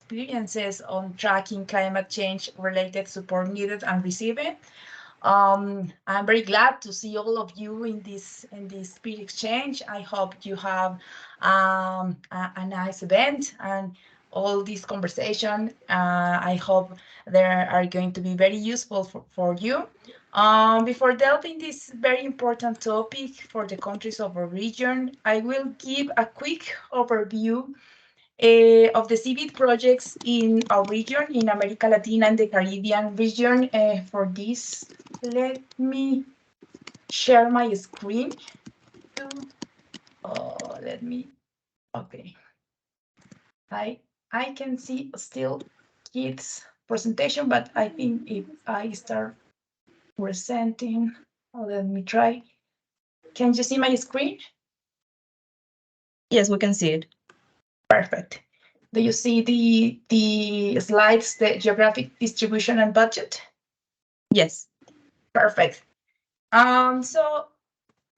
experiences on tracking climate change related support needed and receiving. I'm very glad to see all of you in this peer exchange. I hope you have a nice event and all this conversation. I hope they are going to be very useful for you. Before delving this very important topic for the countries of our region, I will give a quick overview of the civic projects in our region, in America Latina and the Caribbean region. For this, let me share my screen. Let me, okay. I can see still Keith's presentation, but I think if I start presenting, let me try. Can you see my screen? Yes, we can see it. Perfect. Do you see the slides, the geographic distribution and budget? Yes. Perfect. So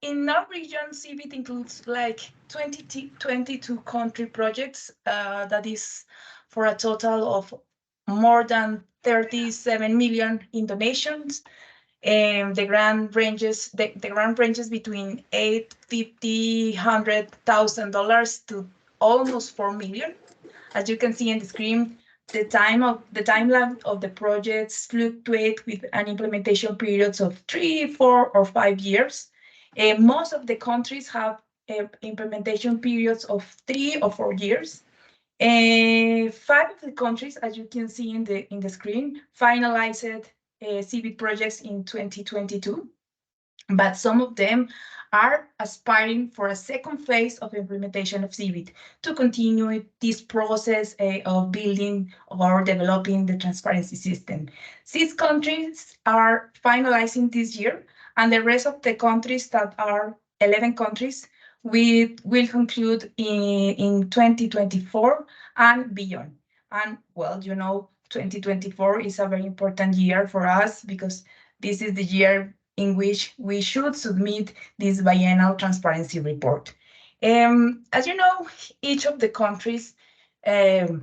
in our region, CBIT includes like 22 country projects. That is for a total of more than 37 million in donations. And the grant ranges between $850,000 to almost 4 million. As you can see in the screen, the timeline of the projects fluctuate with an implementation periods of 3, 4, or 5 years. Most of the countries have implementation periods of 3 or 4 years. 5 of the countries, as you can see in the screen, finalized CBIT projects in 2022, but some of them are aspiring for a second phase of implementation of CBIT to continue this process of building or developing the transparency system. 6 countries are finalizing this year, and the rest of the countries, that are 11 countries, we will conclude in 2024 and beyond. And well, 2024 is a very important year for us because this is the year in which we should submit this biennial transparency report. As you know, each of the countries, each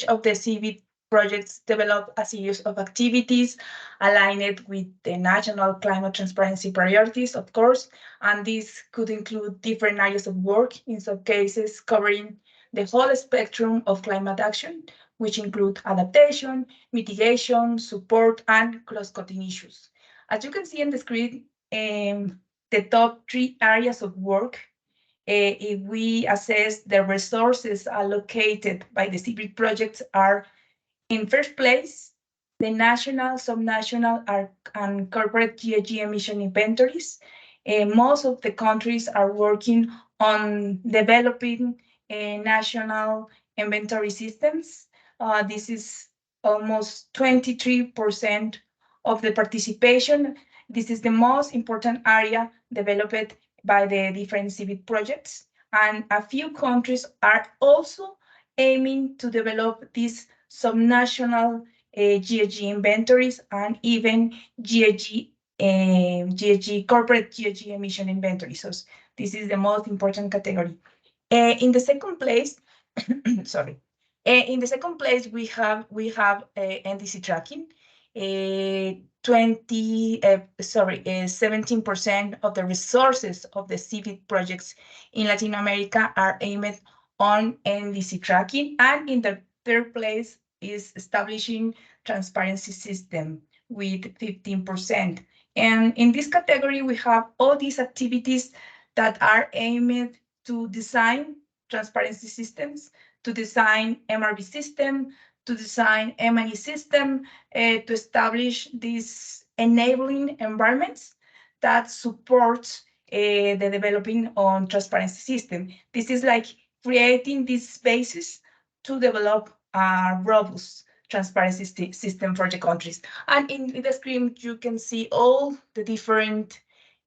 of the CBIT projects develop a series of activities aligned with the national climate transparency priorities, of course, and this could include different areas of work, in some cases covering the whole spectrum of climate action, which include adaptation, mitigation, support, and cross-cutting issues. As you can see on the screen, the top 3 areas of work, if we assess the resources allocated by the CBIT projects, are, in first place, the national, subnational, and corporate GHG emission inventories. Most of the countries are working on developing national inventory systems. This is almost 23% of the participation. This is the most important area developed by the different CBIT projects. And a few countries are also aiming to develop these subnational GHG inventories and even corporate GHG emission inventories. So this is the most important category. In the second place, sorry. In the second place, we have NDC tracking. 17% of the resources of the CBIT projects in Latin America are aimed on NDC tracking, and in the third place is establishing transparency system with 15%. And in this category, we have all these activities that are aimed to design transparency systems, to design MRV system, to design M&E system, to establish these enabling environments that support the developing on transparency system. This is like creating these spaces to develop a robust transparency system for the countries. And in the screen, you can see all the different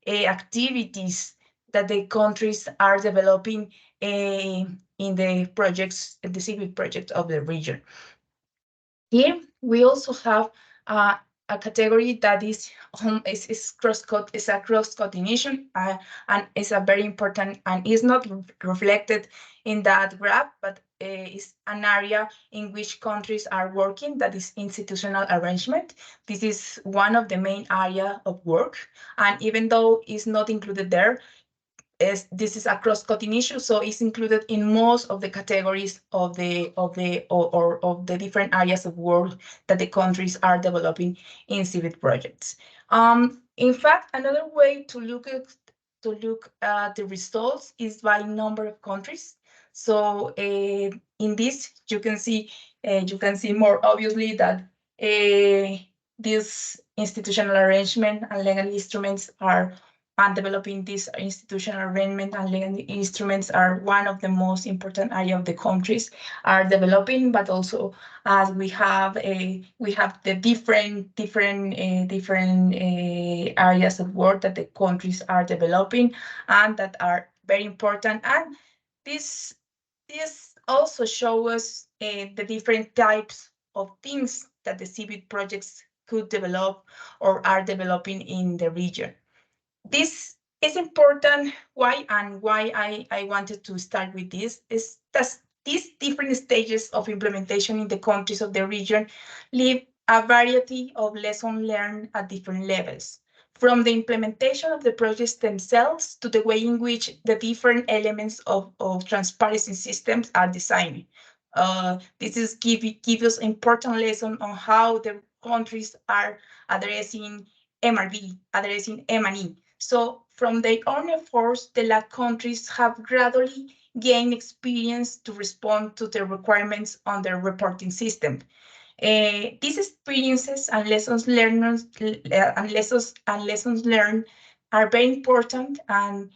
activities that the countries are developing in the projects, the civic projects of the region. Here, we also have a category that is a cross-cutting issue, and is a very important and is not reflected in that graph, but is an area in which countries are working, that is institutional arrangement. This is one of the main area of work, and even though it's not included there, this is a cross-cutting issue, so it's included in most of the categories of the different areas of work that the countries are developing in civic projects. In fact, another way to look at the results is by number of countries. So in this, you can see more obviously that this institutional arrangement and legal instruments are and developing this institutional arrangement and legal instruments are one of the most important areas of the countries are developing, but also as we have the different areas of work that the countries are developing and that are very important. And this also shows us the different types of things that the civic projects could develop or are developing in the region. This is important. Why I wanted to start with this is that these different stages of implementation in the countries of the region leave a variety of lessons learned at different levels, from the implementation of the projects themselves to the way in which the different elements of transparency systems are designed. This is give us important lesson on how the countries are addressing MRV, addressing M&E. So from their own efforts, the LAC countries have gradually gained experience to respond to the requirements on their reporting system. These experiences and lessons learned are very important and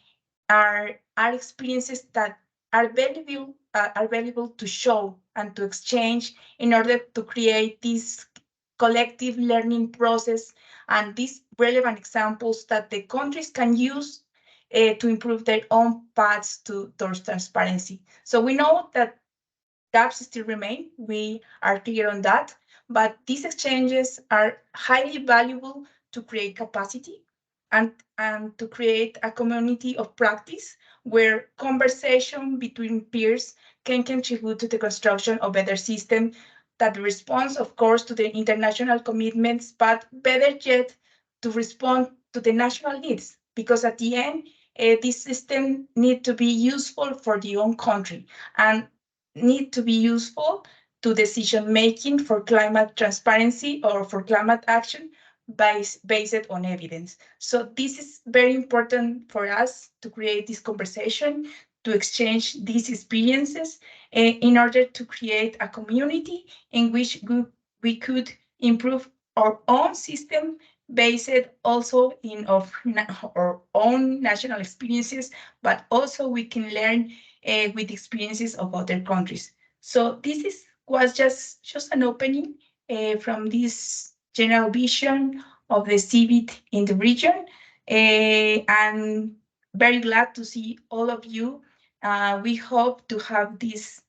are experiences that are valuable to show and to exchange in order to create this collective learning process and these relevant examples that the countries can use to improve their own paths towards transparency. So we know that gaps still remain. We are clear on that, but these exchanges are highly valuable to create capacity and to create a community of practice where conversation between peers can contribute to the construction of better system that responds, of course, to the international commitments, but better yet, to respond to the national needs. Because at the end, this system need to be useful for the own country and need to be useful to decision making for climate transparency or for climate action based on evidence. So this is very important for us to create this conversation, to exchange these experiences in order to create a community in which we could improve our own system based also in of our own national experiences, but also we can learn with experiences of other countries. So was just an opening from this general vision of the CIVIT in the region. And very glad to see all of you. We hope to have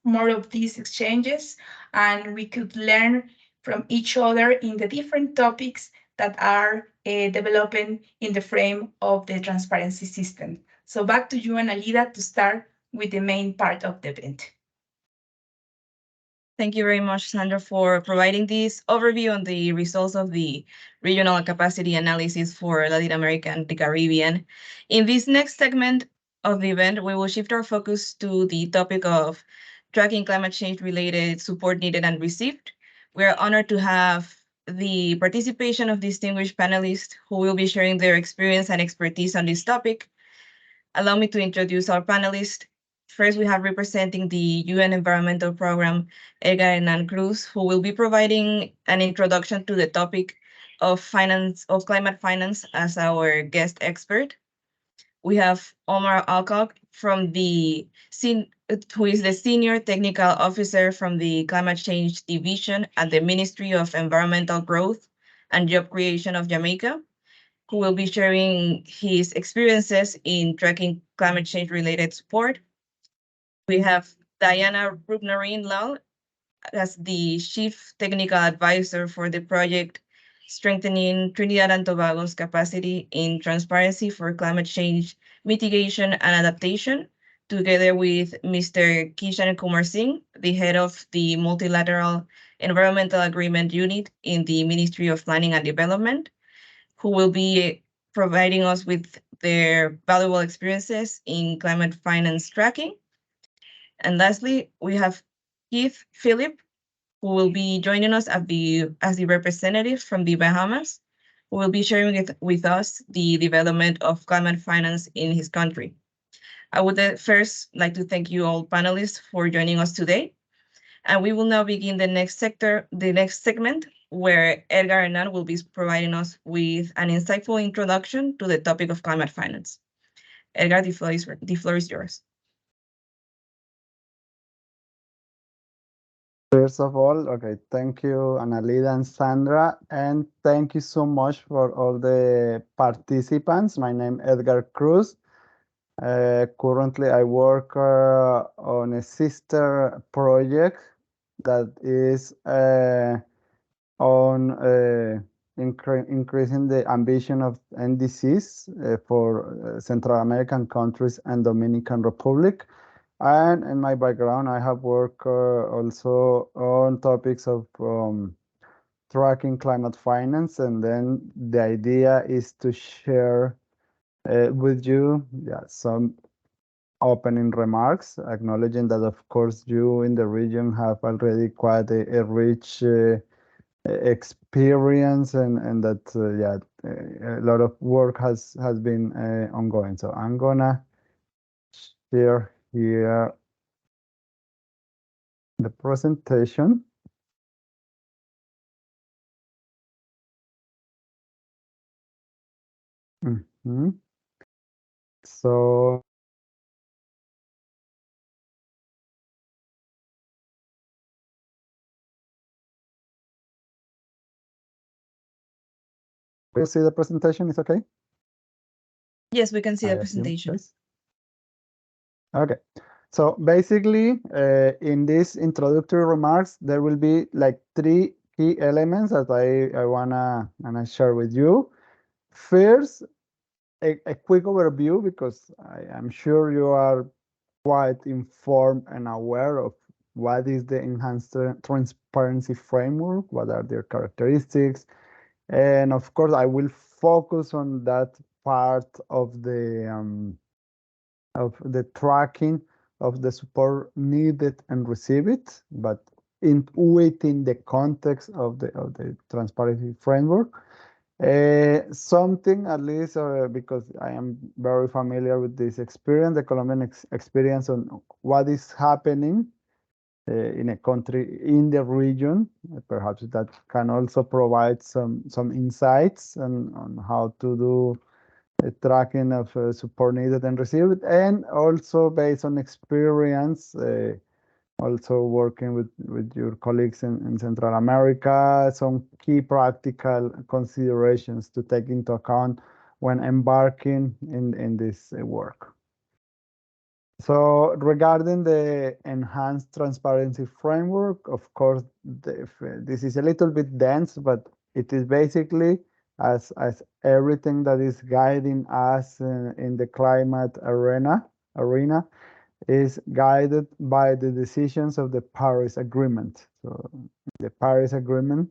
more of these exchanges and we could learn from each other in the different topics that are developing in the frame of the transparency system. So back to you, Analida, to start with the main part of the event. Thank you very much, Sandra, for providing this overview on the results of the regional capacity analysis for Latin America and the Caribbean. In this next segment of the event, we will shift our focus to the topic of tracking climate change related support needed and received. We are honored to have the participation of distinguished panelists who will be sharing their experience and expertise on this topic. Allow me to introduce our panelists. First, we have representing the UN Environmental Program, Edgar Cruz, who will be providing an introduction to the topic of climate finance as our guest expert. We have Omar Alcock from who is the Senior Technical Officer from the Climate Change Division at the Ministry of Environmental Growth and Job Creation of Jamaica, who will be sharing his experiences in tracking climate change related support. We have Diana Rubnarin Lal as the Chief Technical Advisor for the project strengthening Trinidad and Tobago's capacity in transparency for climate change mitigation and adaptation, together with Mr. Kishan Kumar Singh, the head of the Multilateral Environmental Agreement Unit in the Ministry of Planning and Development, who will be providing us with their valuable experiences in climate finance tracking. And lastly, we have Keith Phillip, who will be joining us as the representative from the Bahamas, who will be sharing with us the development of climate finance in his country. I would first like to thank you all panelists for joining us today. And we will now begin the next segment, where Edgar Hernan will be providing us with an insightful introduction to the topic of climate finance. Edgar, the floor is yours. First of all, okay, thank you, Analida and Sandra, and thank you so much for all the participants. My name is Edgar Cruz. Currently, I work on a sister project that is on increasing the ambition of NDCs for Central American countries and Dominican Republic. And in my background, I have worked also on topics of tracking climate finance. And then the idea is to share with you some opening remarks, acknowledging that, of course, you in the region have already quite a rich experience and that, a lot of work has been ongoing. So I'm gonna share here the presentation. So you see the presentation is okay? Yes, we can see I the assume, presentation. yes. Okay. So basically, in these introductory remarks, there will be like three key elements that I wanna share with you. First, a quick overview, because I am sure you are quite informed and aware of what is the enhanced transparency framework, what are their characteristics, and of course, I will focus on that part of the tracking of the support needed and receive it, but within the context of the transparency framework. Something at least, because I am very familiar with this experience, the Colombian experience on what is happening in a country in the region. Perhaps that can also provide some insights on how to do tracking of support needed and received, and also based on experience, also working with your colleagues in Central America, some key practical considerations to take into account when embarking in this work. So regarding the enhanced transparency framework, of course, this is a little bit dense, but it is basically as everything that is guiding us in the climate arena is guided by the decisions of the Paris Agreement. So the Paris Agreement,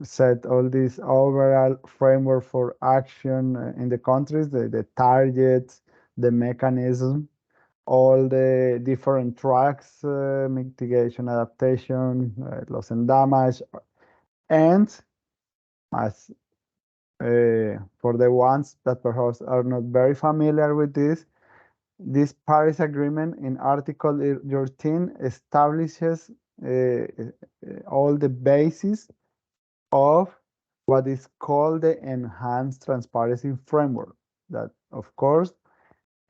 set all this overall framework for action in the countries, the targets, the mechanism, all the different tracks, mitigation, adaptation, loss and damage, and as for the ones that perhaps are not very familiar with this Paris Agreement in Article 13 establishes all the basis of what is called the Enhanced Transparency Framework. That, of course,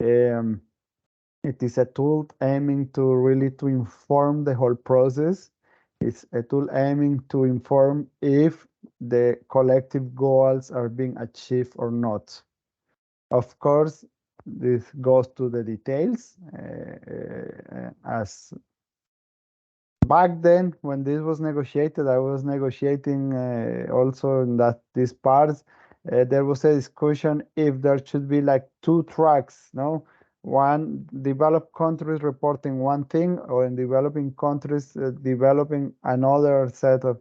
it is a tool aiming to really to inform the whole process. It's a tool aiming to inform if the collective goals are being achieved or not. Of course, this goes to the details, back then, when this was negotiated, I was negotiating also in these parts. There was a discussion if there should be like two tracks, no? One developed countries reporting one thing, or in developing countries developing another set of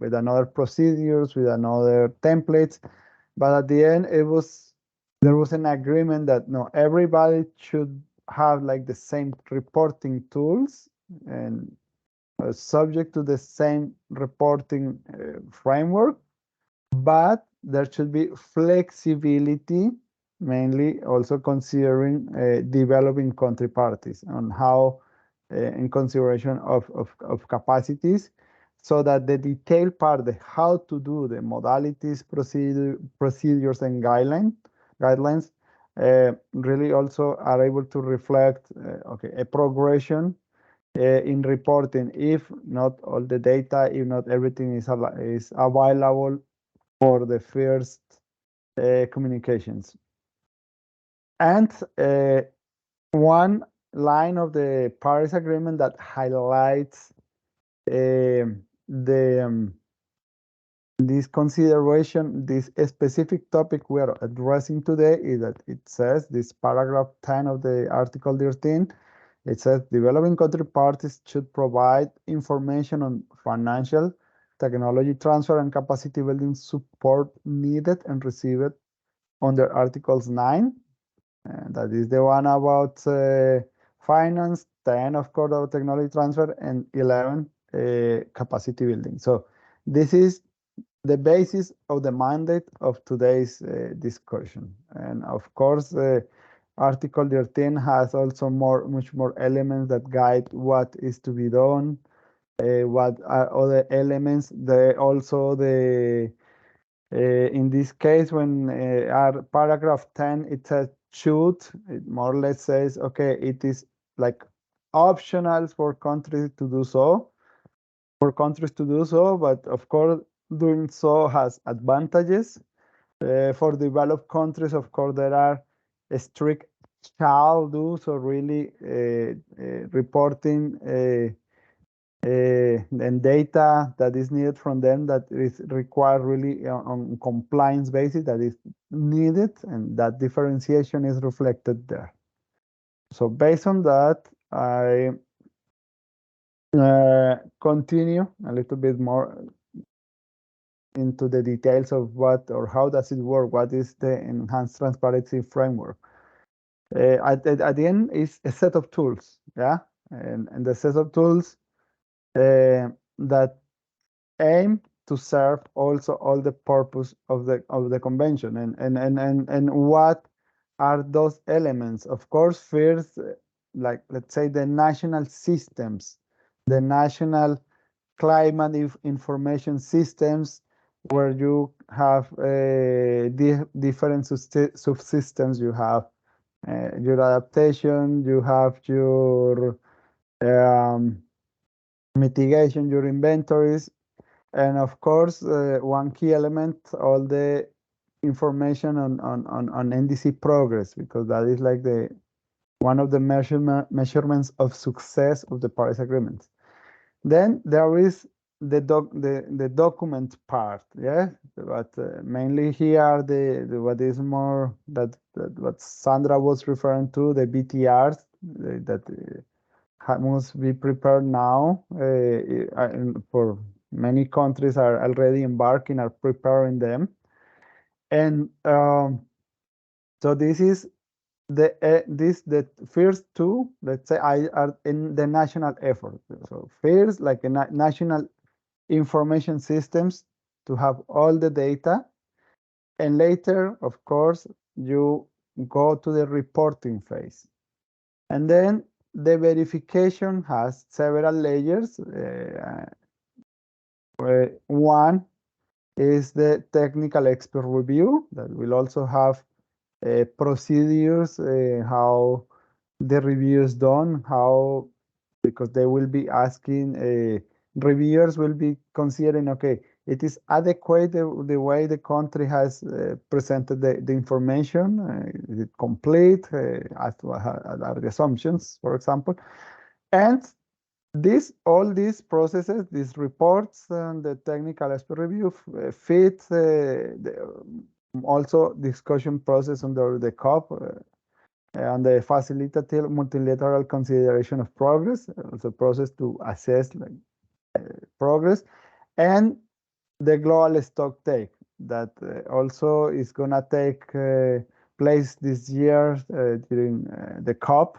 with another procedures, with another templates. But at the end, there was an agreement that no, everybody should have like the same reporting tools and subject to the same reporting framework, but there should be flexibility, mainly also considering developing country parties on how, in consideration of capacities, so that the detailed part, the how to do, the modalities, procedures, and guidelines really also are able to reflect okay, a progression in reporting if not all the data, if not everything is available for the first communications. And one line of the Paris Agreement that highlights this consideration, this specific topic we are addressing today is that it says, this paragraph 10 of the Article 13, it says developing country parties should provide information on financial, technology transfer, and capacity building support needed and received under Articles 9. And that is the one about finance, 10, of course, about technology transfer, and 11, capacity building. So this is the basis of the mandate of today's discussion. And of course, Article 13 has also much more elements that guide what is to be done, what are other elements. In this case, when our paragraph 10, it says should, it more or less says, okay, it is like optional for countries to do so, but of course, doing so has advantages. For developed countries, of course, there are strict shall do, so really reporting and data that is needed from them that is required really on compliance basis that is needed, and that differentiation is reflected there. So based on that, I continue a little bit more into the details of what or how does it work, what is the enhanced transparency framework. At the end is a set of tools, yeah, and the set of tools that aim to serve also all the purpose of the convention. And what are those elements? Of course, first, like let's say the national systems, the national climate information systems, where you have different subsystems. You have your adaptation, you have your mitigation, your inventories, and of course, one key element, all the information on NDC progress, because that is like one of the measurements of success of the Paris Agreement. Then there is the document part, yeah. But mainly here, what is more that what Sandra was referring to, the BTRs that must be prepared now. For many countries are already embarking, are preparing them, and so this is the first two, let's say, are in the national effort. So first, like a national information systems to have all the data, and later, of course, you go to the reporting phase, and then the verification has several layers. One is the technical expert review that will also have procedures, how the review is done, how, because they will be asking, reviewers will be considering, okay, it is adequate the way the country has presented the information, is it complete, as to are the assumptions, for example, and All these processes, these reports, and the technical aspect review fit also discussion process under the COP and the facilitative multilateral consideration of progress, also process to assess progress, and the global stock take that also is gonna take place this year during the COP,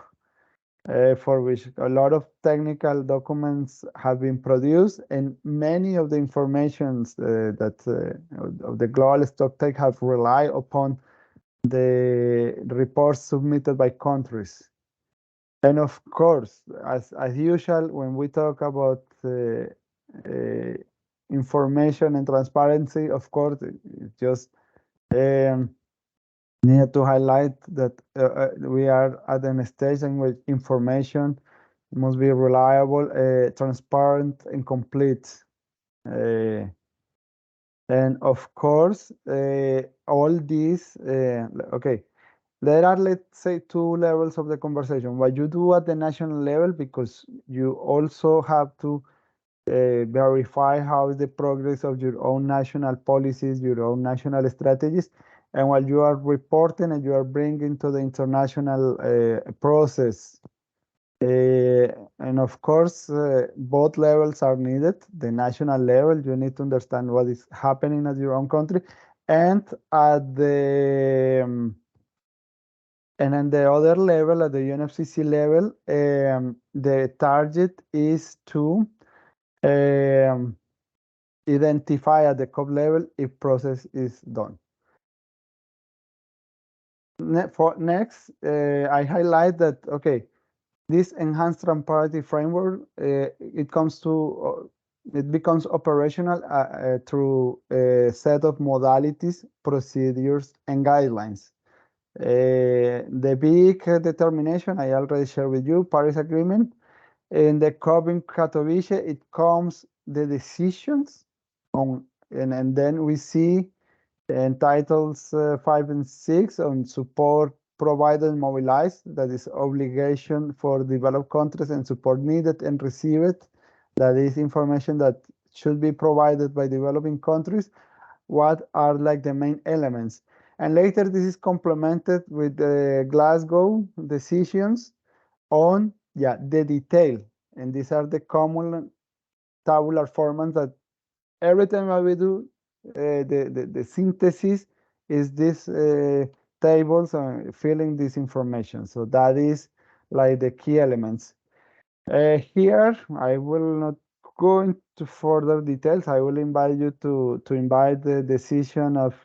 for which a lot of technical documents have been produced, and many of the informations that of the global stock take have relied upon the reports submitted by countries. And of course, as usual, when we talk about information and transparency, of course, just need to highlight that we are at a stage in which information must be reliable, transparent, and complete. And of course, all these, okay, there are, let's say, two levels of the conversation. What you do at the national level, because you also have to verify how is the progress of your own national policies, your own national strategies, and what you are reporting and you are bringing to the international process. And of course, both levels are needed. The national level, you need to understand what is happening at your own country, and at the and then the other level, at the UNFCCC level, the target is to identify at the COP level if process is done. For next, I highlight that, okay, this enhanced transparency framework, it becomes operational through a set of modalities, procedures, and guidelines. The big determination I already shared with you, Paris Agreement. In the COP in Katowice, it comes the decisions on, and then we see in titles 5 and 6 on support provided and mobilized, that is obligation for developed countries and support needed and received, that is information that should be provided by developing countries. What are like the main elements? And later this is complemented with the Glasgow decisions on the detail. And these are the common tabular formats that every time that we do the synthesis is this tables filling this information. So that is like the key elements. Here, I will not go into further details. I will invite you to invite the decision of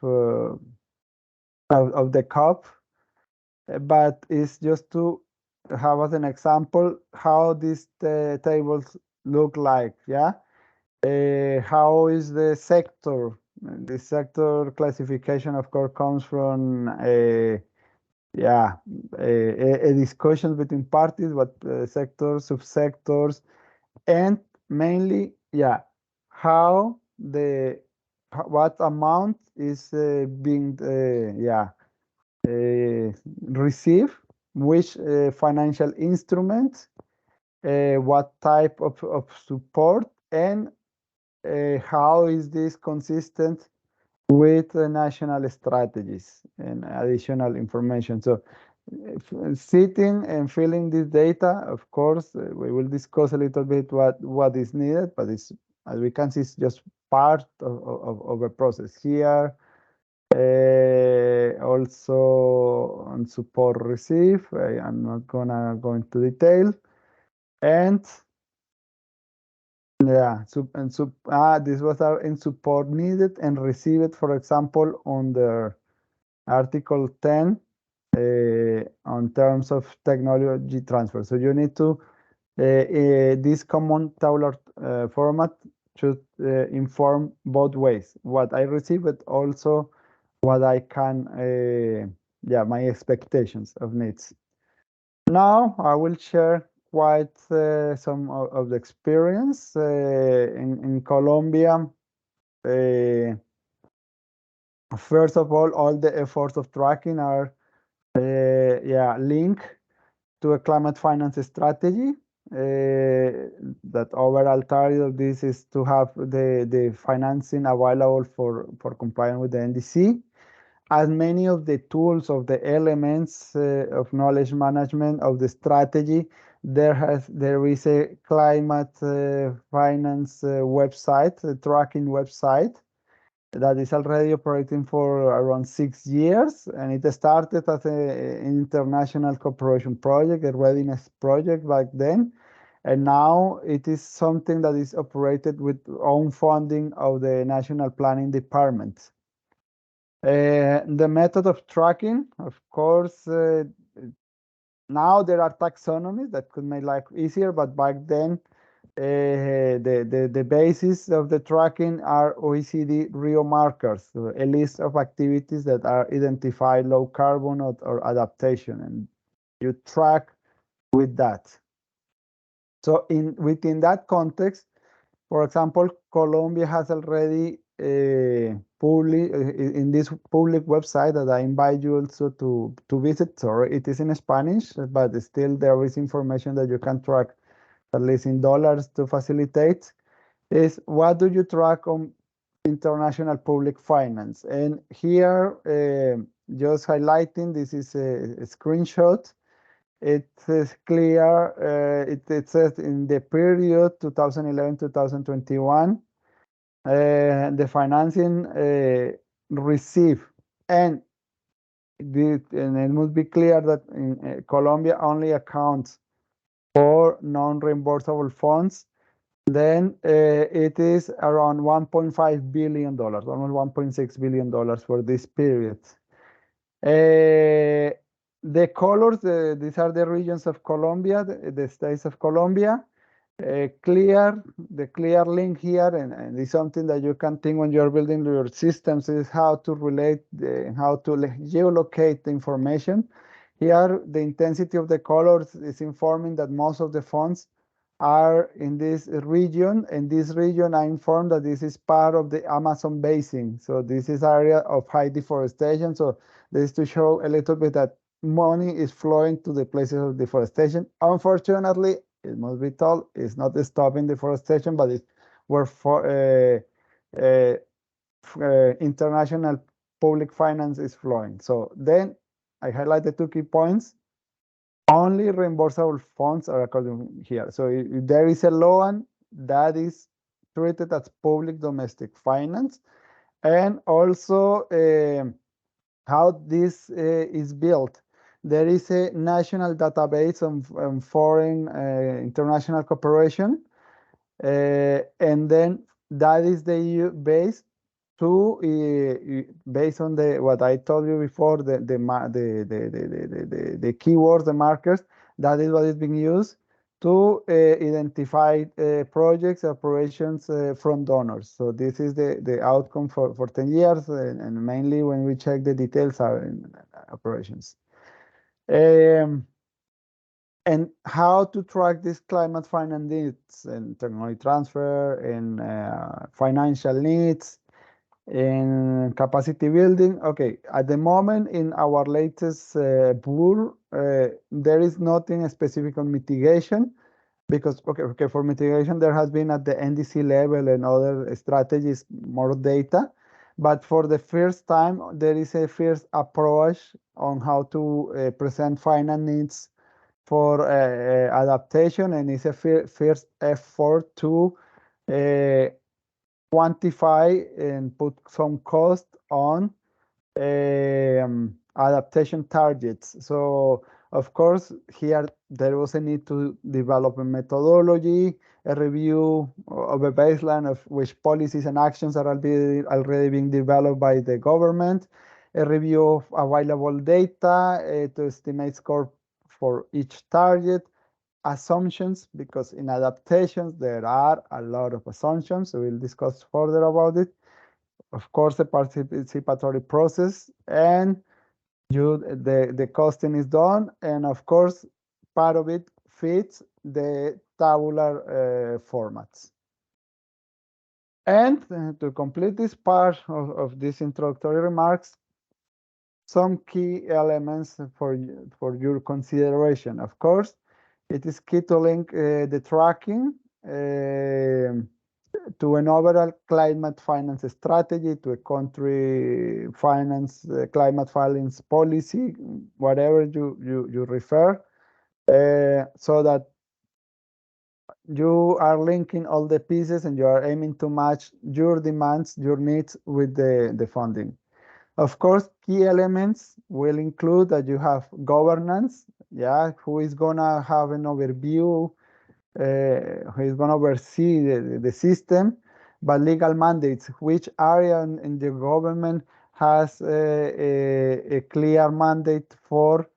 the COP, but it's just to have as an example how these tables look like. How is the sector? The sector classification, of course, comes from a discussion between parties, what sectors, subsectors, and mainly, how what amount is being received, which financial instruments, what type of support, and how is this consistent with the national strategies and additional information. So sitting and filling this data, of course, we will discuss a little bit what is needed, but it's, as we can see, it's just part of a process here. Also on support receive, I am not gonna go into detail. And this was our in support needed and received, for example, under Article 10 on terms of technology transfer. So you need to, this common tabular format should inform both ways, what I receive, but also what I can, my expectations of needs. Now I will share quite some of the experience in Colombia. First of all the efforts of tracking are linked to a climate finance strategy. that overall target of this is to have the financing available for complying with the NDC. As many of the tools of the elements of knowledge management of the strategy, there is a climate finance website, a tracking website that is already operating for around 6 years, and it started as an international cooperation project, a readiness project back then, and now it is something that is operated with own funding of the National Planning Department. The method of tracking, of course, now there are taxonomies that could make life easier, but back then the basis of the tracking are OECD Rio markers, so a list of activities that are identified low carbon or adaptation, and you track with that. So within that context, for example, Colombia has already in this public website that I invite you also to visit. Sorry, it is in Spanish, but still there is information that you can track, at least in dollars, to facilitate. Is what do you track on international public finance? And here, just highlighting, this is a screenshot. It is clear, it says in the period 2011-2021, the financing received, and it must be clear that in, Colombia only accounts for non-reimbursable funds, then it is around $1.5 billion, almost $1.6 billion for this period. The colors, these are the regions of Colombia, the states of Colombia. The clear link here, and it's something that you can think when you're building your systems, is how to relate, how to geolocate the information. Here, the intensity of the colors is informing that most of the funds are in this region. In this region, I informed that this is part of the Amazon basin. So this is area of high deforestation. So this is to show a little bit that money is flowing to the places of deforestation. Unfortunately, it must be told, it's not stopping deforestation, but it's where international public finance is flowing. So then I highlight the 2 key points. Only reimbursable funds are according here. So if there is a loan that is treated as public domestic finance, and also how this is built. There is a national database on foreign international cooperation, and then that is the EU base to based on what I told you before, the keywords, the markers. That is what is being used to identify projects, operations from donors. So this is the outcome for 10 years, and mainly when we check the details are in operations. And how to track this climate finance needs and technology transfer and financial needs and capacity building. Okay, at the moment in our latest pool, there is nothing specific on mitigation, because okay, for mitigation there has been at the NDC level and other strategies more data, but for the first time there is a first approach on how to present finance needs for adaptation, and it's a first effort to quantify and put some cost on adaptation targets. So of course here there was a need to develop a methodology, a review of a baseline of which policies and actions are already being developed by the government, a review of available data to estimate score for each target, assumptions, because in adaptations there are a lot of assumptions, so we'll discuss further about it. Of course, the participatory process, and the costing is done, and of course part of it fits the tabular formats. And to complete this part of these introductory remarks, some key elements for your consideration. Of course, It is key to link the tracking to an overall climate finance strategy, to a country finance, climate finance policy, whatever you refer, so that you are linking all the pieces and you are aiming to match your demands, your needs with the funding. Of course, key elements will include that you have governance, yeah, who is gonna have an overview, who is gonna oversee the system, but legal mandates, which area in the government has a clear mandate for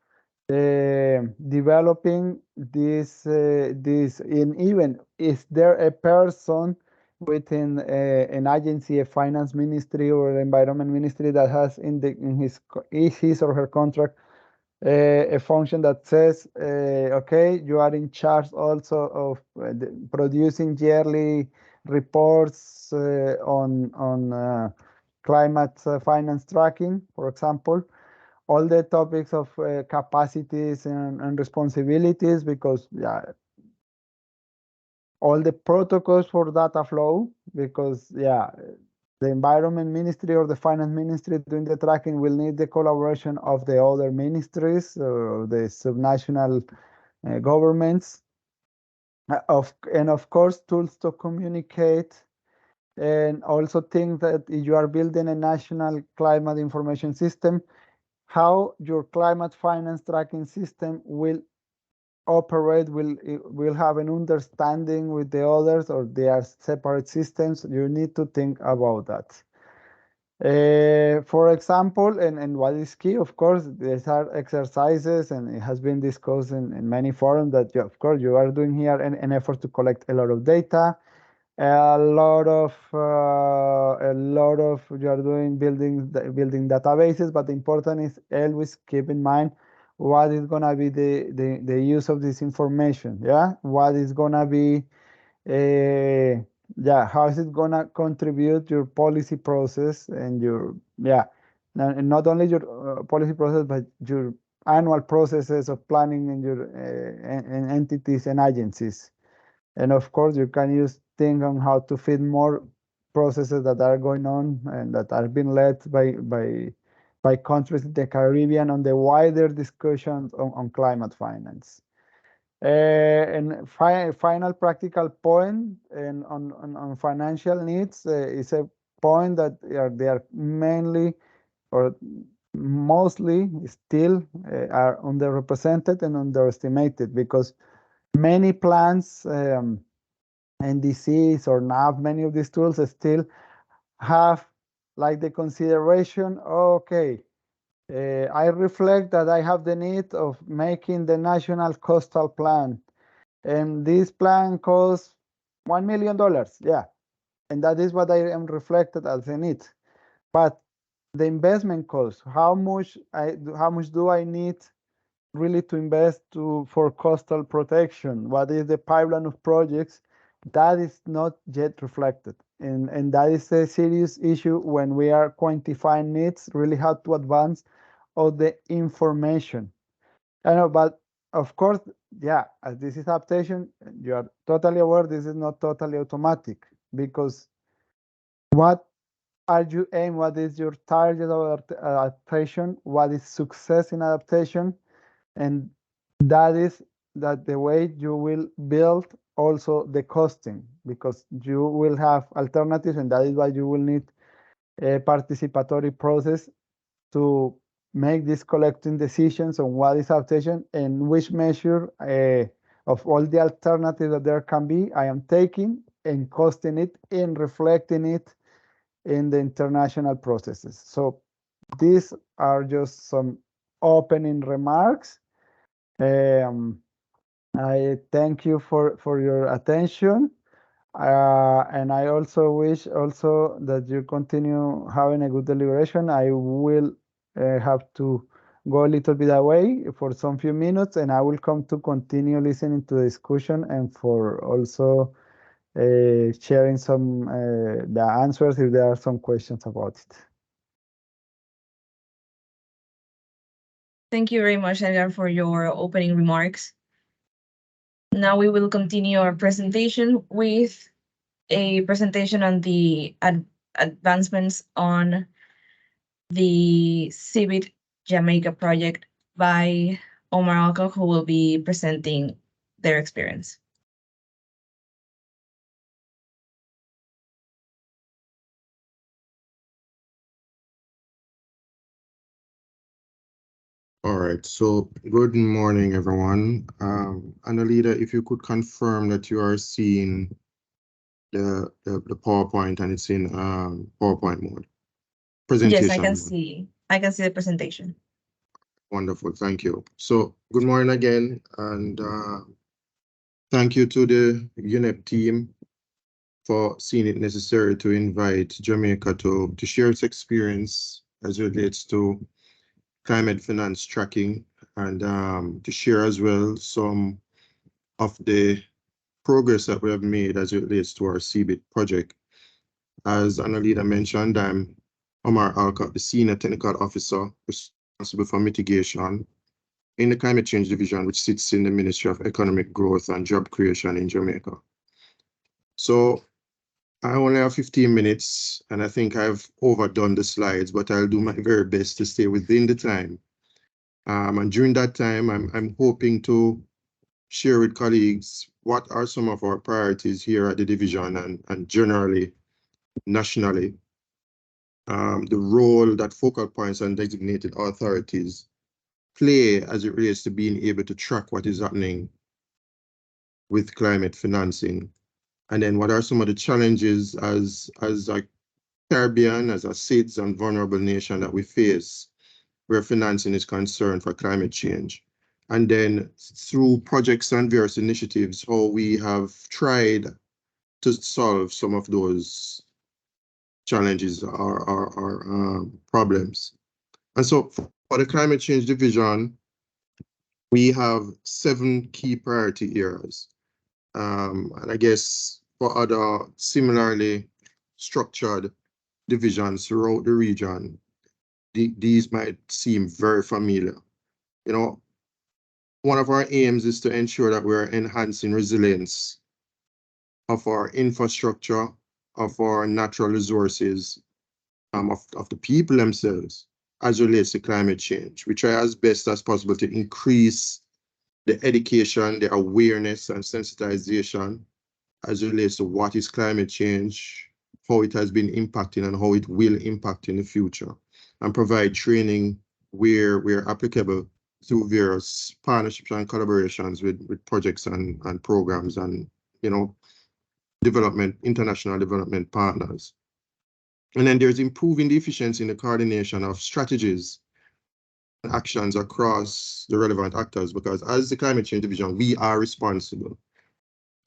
developing this, and even is there a person within an agency, a finance ministry or environment ministry that has in his or her contract a function that says, okay, you are in charge also of producing yearly reports on climate finance tracking, for example, all the topics of capacities and responsibilities, because yeah, all the protocols for data flow, because yeah, the environment ministry or the finance ministry doing the tracking will need the collaboration of the other ministries or the subnational governments, and of course tools to communicate, and also think that if you are building a national climate information system, how your climate finance tracking system will operate, will have an understanding with the others, or they are separate systems. You need to think about that. For example, and what is key, of course, these are exercises, and it has been discussed in many forums that, of course, you are doing here an effort to collect a lot of data, you are doing building databases, but the important is always keep in mind what is gonna be the use of this information. Yeah, what is gonna be yeah, how is it gonna contribute your policy process and your, yeah, and not only your policy process, but your annual processes of planning and your entities and agencies. And of course, you can use things on how to fit more processes that are going on and that are being led by countries in the Caribbean on the wider discussions on climate finance. And final practical point and on financial needs is a point that they are mainly or mostly still are underrepresented and underestimated, because many plans, NDCs or NAV, many of these tools still have like the consideration, okay, I reflect that I have the need of making the national coastal plan, and this plan costs $1 million. Yeah, and that is what I am reflected as a need. But the investment cost, how much do I need really to invest for coastal protection? What is the pipeline of projects? That is not yet reflected. And that is a serious issue when we are quantifying needs, really how to advance all the information. I know, but of course, yeah, as this is adaptation, you are totally aware this is not totally automatic, because what are you aim? What is your target of adaptation? What is success in adaptation? And that is that the way you will build also the costing, because you will have alternatives, and that is why you will need a participatory process to make these collecting decisions on what is adaptation and which measure of all the alternatives that there can be, I am taking and costing it and reflecting it in the international processes. So these are just some opening remarks. I thank you for your attention. And I also wish also that you continue having a good deliberation. I will have to go a little bit away for some few minutes, and I will come to continue listening to the discussion and for also sharing some the answers if there are some questions about it. Thank you very much, Edgar, for your opening remarks. Now we will continue our presentation with a presentation on the advancements on the CIVIT Jamaica project by Omar Alcock, who will be presenting their experience. All right, so good morning, everyone. Annalita, if you could confirm that you are seeing the PowerPoint and it's in PowerPoint mode, presentation Yes, I can mode. see. I can see the presentation. Wonderful, thank you. So good morning again, and thank you to the UNEP team for seeing it necessary to invite Jamaica to share its experience as it relates to climate finance tracking, and to share as well some of the progress that we have made as it relates to our CBIT project. As Annalita mentioned, I'm Omar Alcock, the Senior Technical Officer responsible for mitigation in the Climate Change Division, which sits in the Ministry of Economic Growth and Job Creation in Jamaica. So I only have 15 minutes, and I think I've overdone the slides, but I'll do my very best to stay within the time. And during that time, I'm hoping to share with colleagues what are some of our priorities here at the division and generally nationally, the role that focal points and designated authorities play as it relates to being able to track what is happening with climate financing, and then what are some of the challenges as a Caribbean, as a SIDS and vulnerable nation that we face where financing is concerned for climate change. And then through projects and various initiatives, how we have tried to solve some of those challenges or problems. And so for the Climate Change Division, we have 7 key priority areas. And I guess for other similarly structured divisions throughout the region, these might seem very familiar. You know, one of our aims is to ensure that we're enhancing resilience of our infrastructure, of our natural resources, of the people themselves as relates to climate change. We try as best as possible to increase the education, the awareness and sensitization as it relates to what is climate change, how it has been impacting and how it will impact in the future, and provide training where applicable through various partnerships and collaborations with projects and programs and, you know, international development partners. And then there's improving the efficiency in the coordination of strategies and actions across the relevant actors, because as the Climate Change Division, we are responsible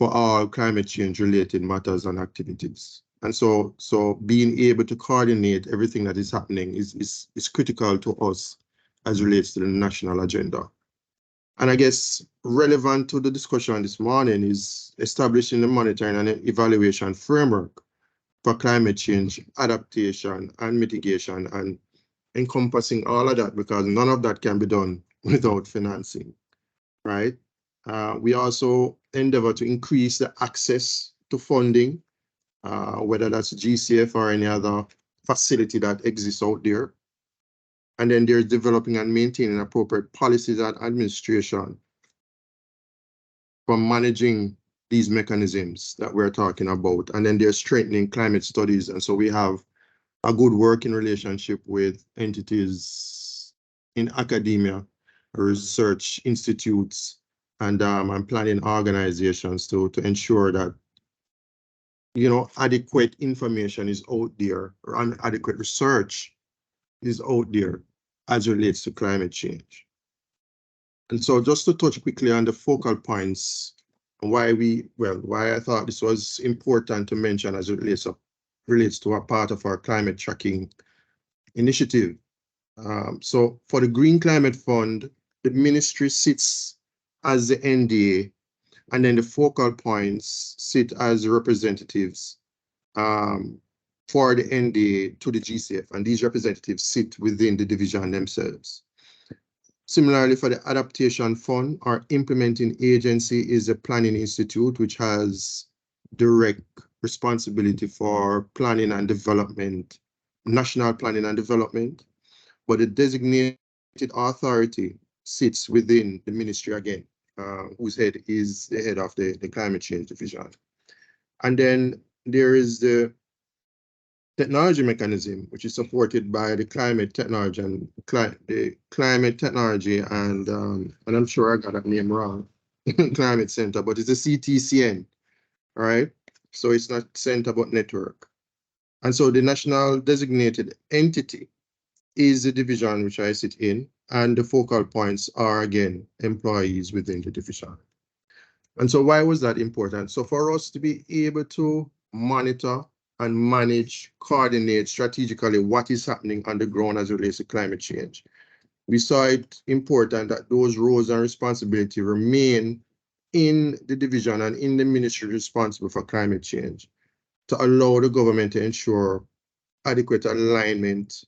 for all climate change related matters and activities. And so being able to coordinate everything that is happening is critical to us as relates to the national agenda. And I guess relevant to the discussion this morning is establishing the monitoring and evaluation framework for climate change, adaptation and mitigation, and encompassing all of that, because none of that can be done without financing, right? We also endeavor to increase the access to funding, whether that's GCF or any other facility that exists out there. And then there's developing and maintaining appropriate policies and administration for managing these mechanisms that we're talking about. And then there's strengthening climate studies. And so we have a good working relationship with entities in academia, research institutes, and planning organizations to ensure that, you know, adequate information is out there, or adequate research is out there as it relates to climate change. And so just to touch quickly on the focal points, and why I thought this was important to mention as it relates to a part of our climate tracking initiative. So for the Green Climate Fund, the ministry sits as the NDA, and then the focal points sit as representatives for the NDA to the GCF, and these representatives sit within the division themselves. Similarly, for the Adaptation Fund, our implementing agency is the Planning Institute, which has direct responsibility for planning and development, national planning and development, but the designated authority sits within the ministry again, whose head is the head of the climate change division. And then there is the technology mechanism, which is supported by the climate technology and I'm sure I got that name wrong, Climate Center, but it's a CTCN, right? So it's not center, but network. And so the national designated entity is the division which I sit in, and the focal points are, again, employees within the division. And so why was that important? So for us to be able to monitor and manage, coordinate strategically what is happening on the ground as it relates to climate change, we saw it important that those roles and responsibility remain in the division and in the ministry responsible for climate change to allow the government to ensure adequate alignment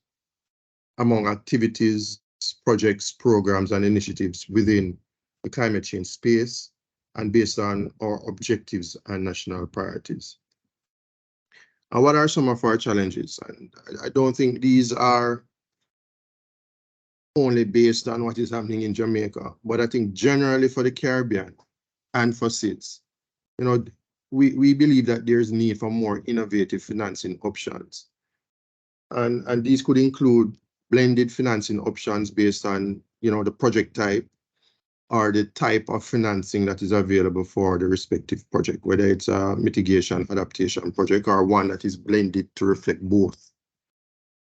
among activities, projects, programs, and initiatives within the climate change space and based on our objectives and national priorities. And what are some of our challenges? And I don't think these are only based on what is happening in Jamaica, but I think generally for the Caribbean and for SIDS, we believe that there's need for more innovative financing options. And these could include blended financing options based on, the project type or the type of financing that is available for the respective project, whether it's a mitigation adaptation project or one that is blended to reflect both.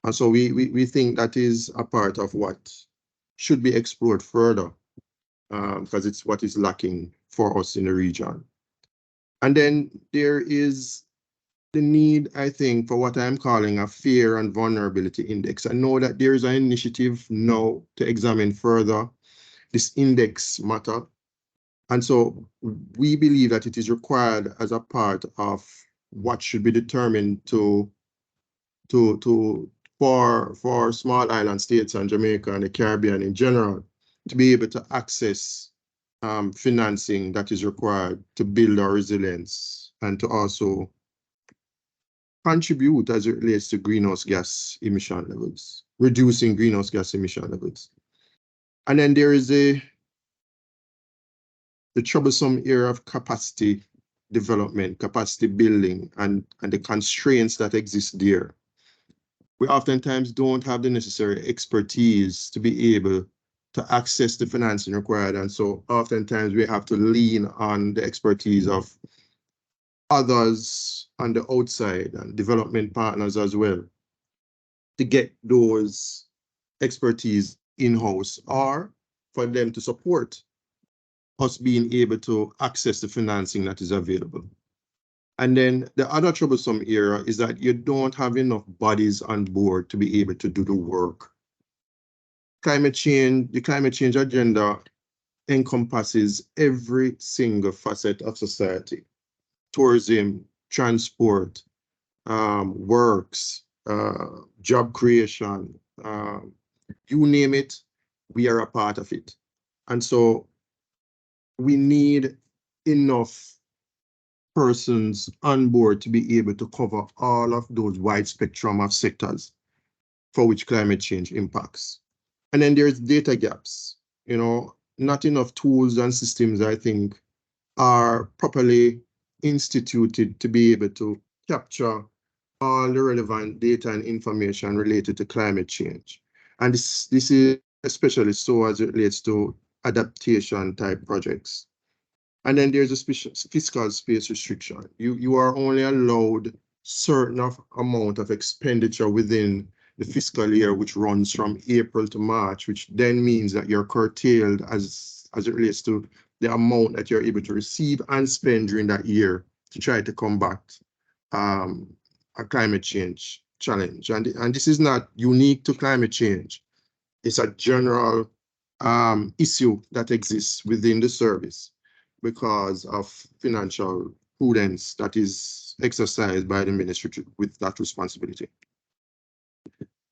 And so we think that is a part of what should be explored further because it's what is lacking for us in the region. And then there is the need, I think, for what I'm calling a fear and vulnerability index. I know that there is an initiative now to examine further this index matter. And so we believe that it is required as a part of what should be determined for small island states and Jamaica and the Caribbean in general to be able to access financing that is required to build our resilience and to also contribute as it relates to greenhouse gas emission levels, reducing greenhouse gas emission levels. And then there is the troublesome area of capacity development, capacity building, and the constraints that exist there. We oftentimes don't have the necessary expertise to be able to access the financing required. And so oftentimes we have to lean on the expertise of others on the outside and development partners as well to get those expertise in-house or for them to support us being able to access the financing that is available. And then the other troublesome area is that you don't have enough bodies on board to be able to do the work. The climate change agenda encompasses every single facet of society: tourism, transport, works, job creation, you name it, we are a part of it. And so we need enough persons on board to be able to cover all of those wide spectrum of sectors for which climate change impacts. And then there's data gaps. Not enough tools and systems, I think, are properly instituted to be able to capture all the relevant data and information related to climate change. And this is especially so as it relates to adaptation type projects. And then there's a fiscal space restriction. You are only allowed certain amount of expenditure within the fiscal year, which runs from April to March, which then means that you're curtailed as it relates to the amount that you're able to receive and spend during that year to try to combat a climate change challenge. And this is not unique to climate change. It's a general issue that exists within the service because of financial prudence that is exercised by the ministry with that responsibility.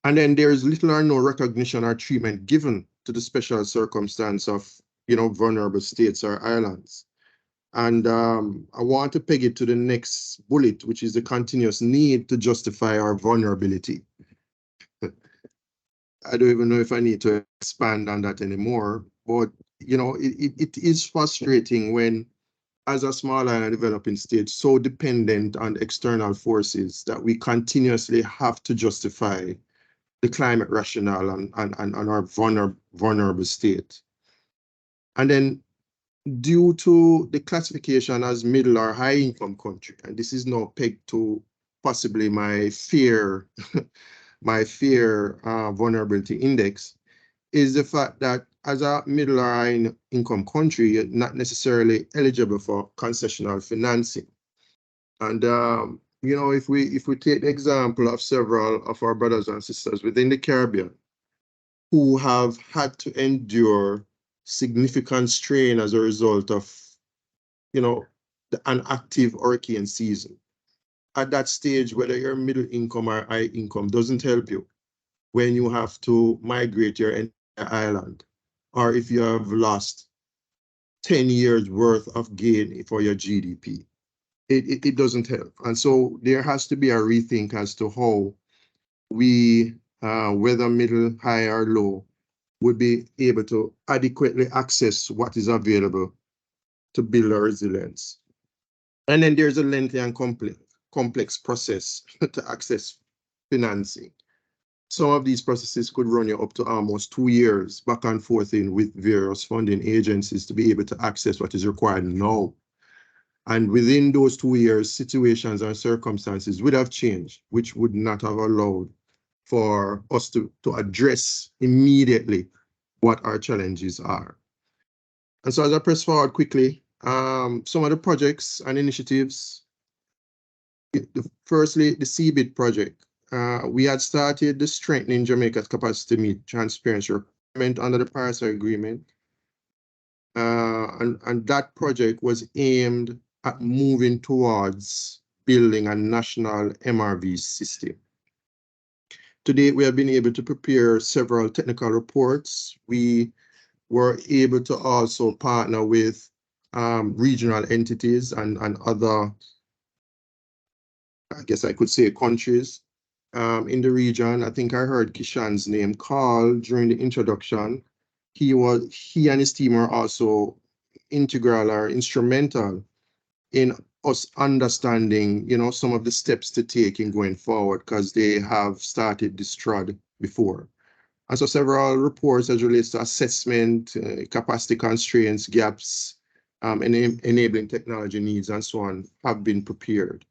And then there's little or no recognition or treatment given to the special circumstance of, vulnerable states or islands. And I want to peg it to the next bullet, which is the continuous need to justify our vulnerability. I don't even know if I need to expand on that anymore, but it is frustrating when, as a small and developing state, so dependent on external forces, that we continuously have to justify the climate rationale and our vulnerable state. And then, due to the classification as middle or high income country, and this is now pegged to possibly my fear vulnerability index, is the fact that as a middle or high income country, you're not necessarily eligible for concessional financing. And if we take the example of several of our brothers and sisters within the Caribbean who have had to endure significant strain as a result of an active hurricane season. At that stage, whether you're middle income or high income doesn't help you when you have to migrate your entire island, or if you have lost 10 years worth of gain for your GDP. It doesn't help. And so there has to be a rethink as to how we, whether middle, high, or low, would be able to adequately access what is available to build our resilience. And then there's a lengthy and complex process to access financing. Some of these processes could run you up to almost 2 years back and forth with various funding agencies to be able to access what is required now. And within those 2 years, situations and circumstances would have changed, which would not have allowed for us to address immediately what our challenges are. And so as I press forward quickly, some of the projects and initiatives, firstly, the CBIT project. We had started the Strengthening Jamaica's Capacity to Meet Transparency Requirement under the Paris Agreement. And that project was aimed at moving towards building a national MRV system. To date, we have been able to prepare several technical reports. We were able to also partner with regional entities and other, I guess I could say, countries in the region. I think I heard Kishan's name called during the introduction. He and his team are also integral or instrumental in us understanding, some of the steps to take in going forward, because they have started this trod before. And so several reports as relates to assessment, capacity constraints, gaps, enabling technology needs, and so on, have been prepared.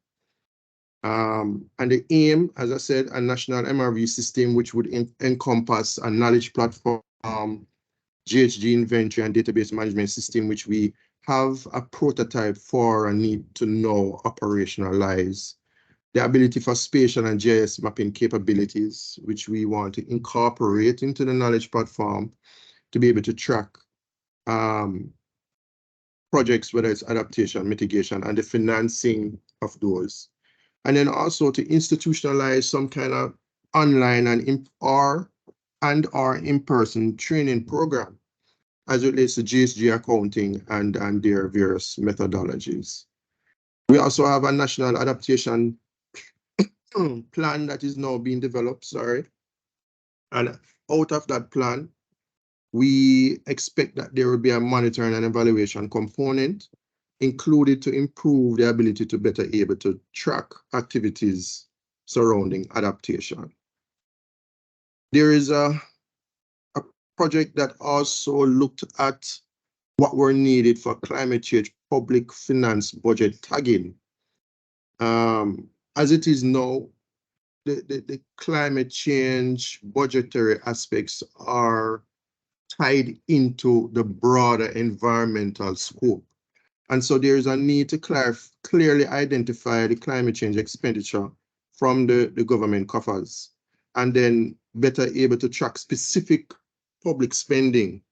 And the aim, as I said, a national MRV system, which would encompass a knowledge platform, GHG inventory and database management system, which we have a prototype for and need to now operationalize. The ability for spatial and GIS mapping capabilities, which we want to incorporate into the knowledge platform to be able to track projects, whether it's adaptation, mitigation, and the financing of those. And then also to institutionalize some kind of online and or in-person training program as it relates to GSG accounting and their various methodologies. We also have a national adaptation plan that is now being developed, And out of that plan, we expect that there will be a monitoring and evaluation component included to improve the ability to better able to track activities surrounding adaptation. There is a project that also looked at what were needed for climate change public finance budget tagging. As it is now, the climate change budgetary aspects are tied into the broader environmental scope. And so there is a need to clearly identify the climate change expenditure from the government coffers, and then better able to track specific public spending,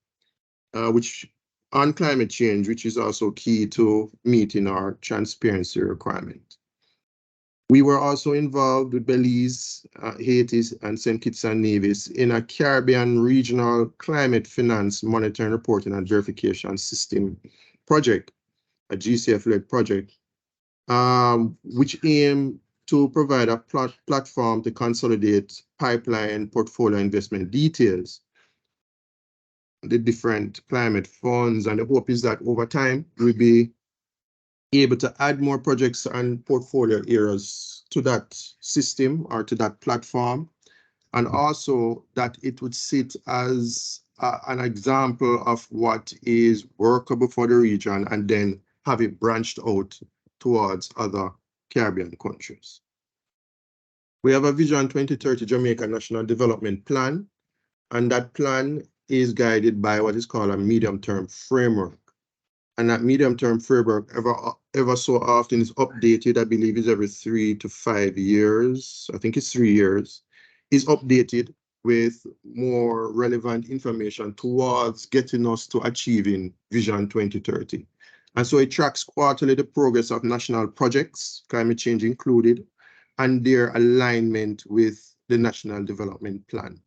which on climate change, which is also key to meeting our transparency requirement. We were also involved with Belize, Haiti, and St. Kitts and Nevis in a Caribbean regional climate finance monitoring, reporting, and verification system project, a GCF-led project, which aimed to provide a platform to consolidate pipeline portfolio investment details, the different climate funds, and the hope is that over time we'll be able to add more projects and portfolio areas to that system or to that platform, and also that it would sit as an example of what is workable for the region and then have it branched out towards other Caribbean countries. We have a Vision 2030 Jamaica National Development Plan, and that plan is guided by what is called a medium-term framework. And that medium-term framework ever so often is updated. I believe it's every 3 to 5 years. I think it's 3 years. Is updated with more relevant information towards getting us to achieving Vision 2030. And so it tracks quarterly the progress of national projects, climate change included, and their alignment with the National Development Plan.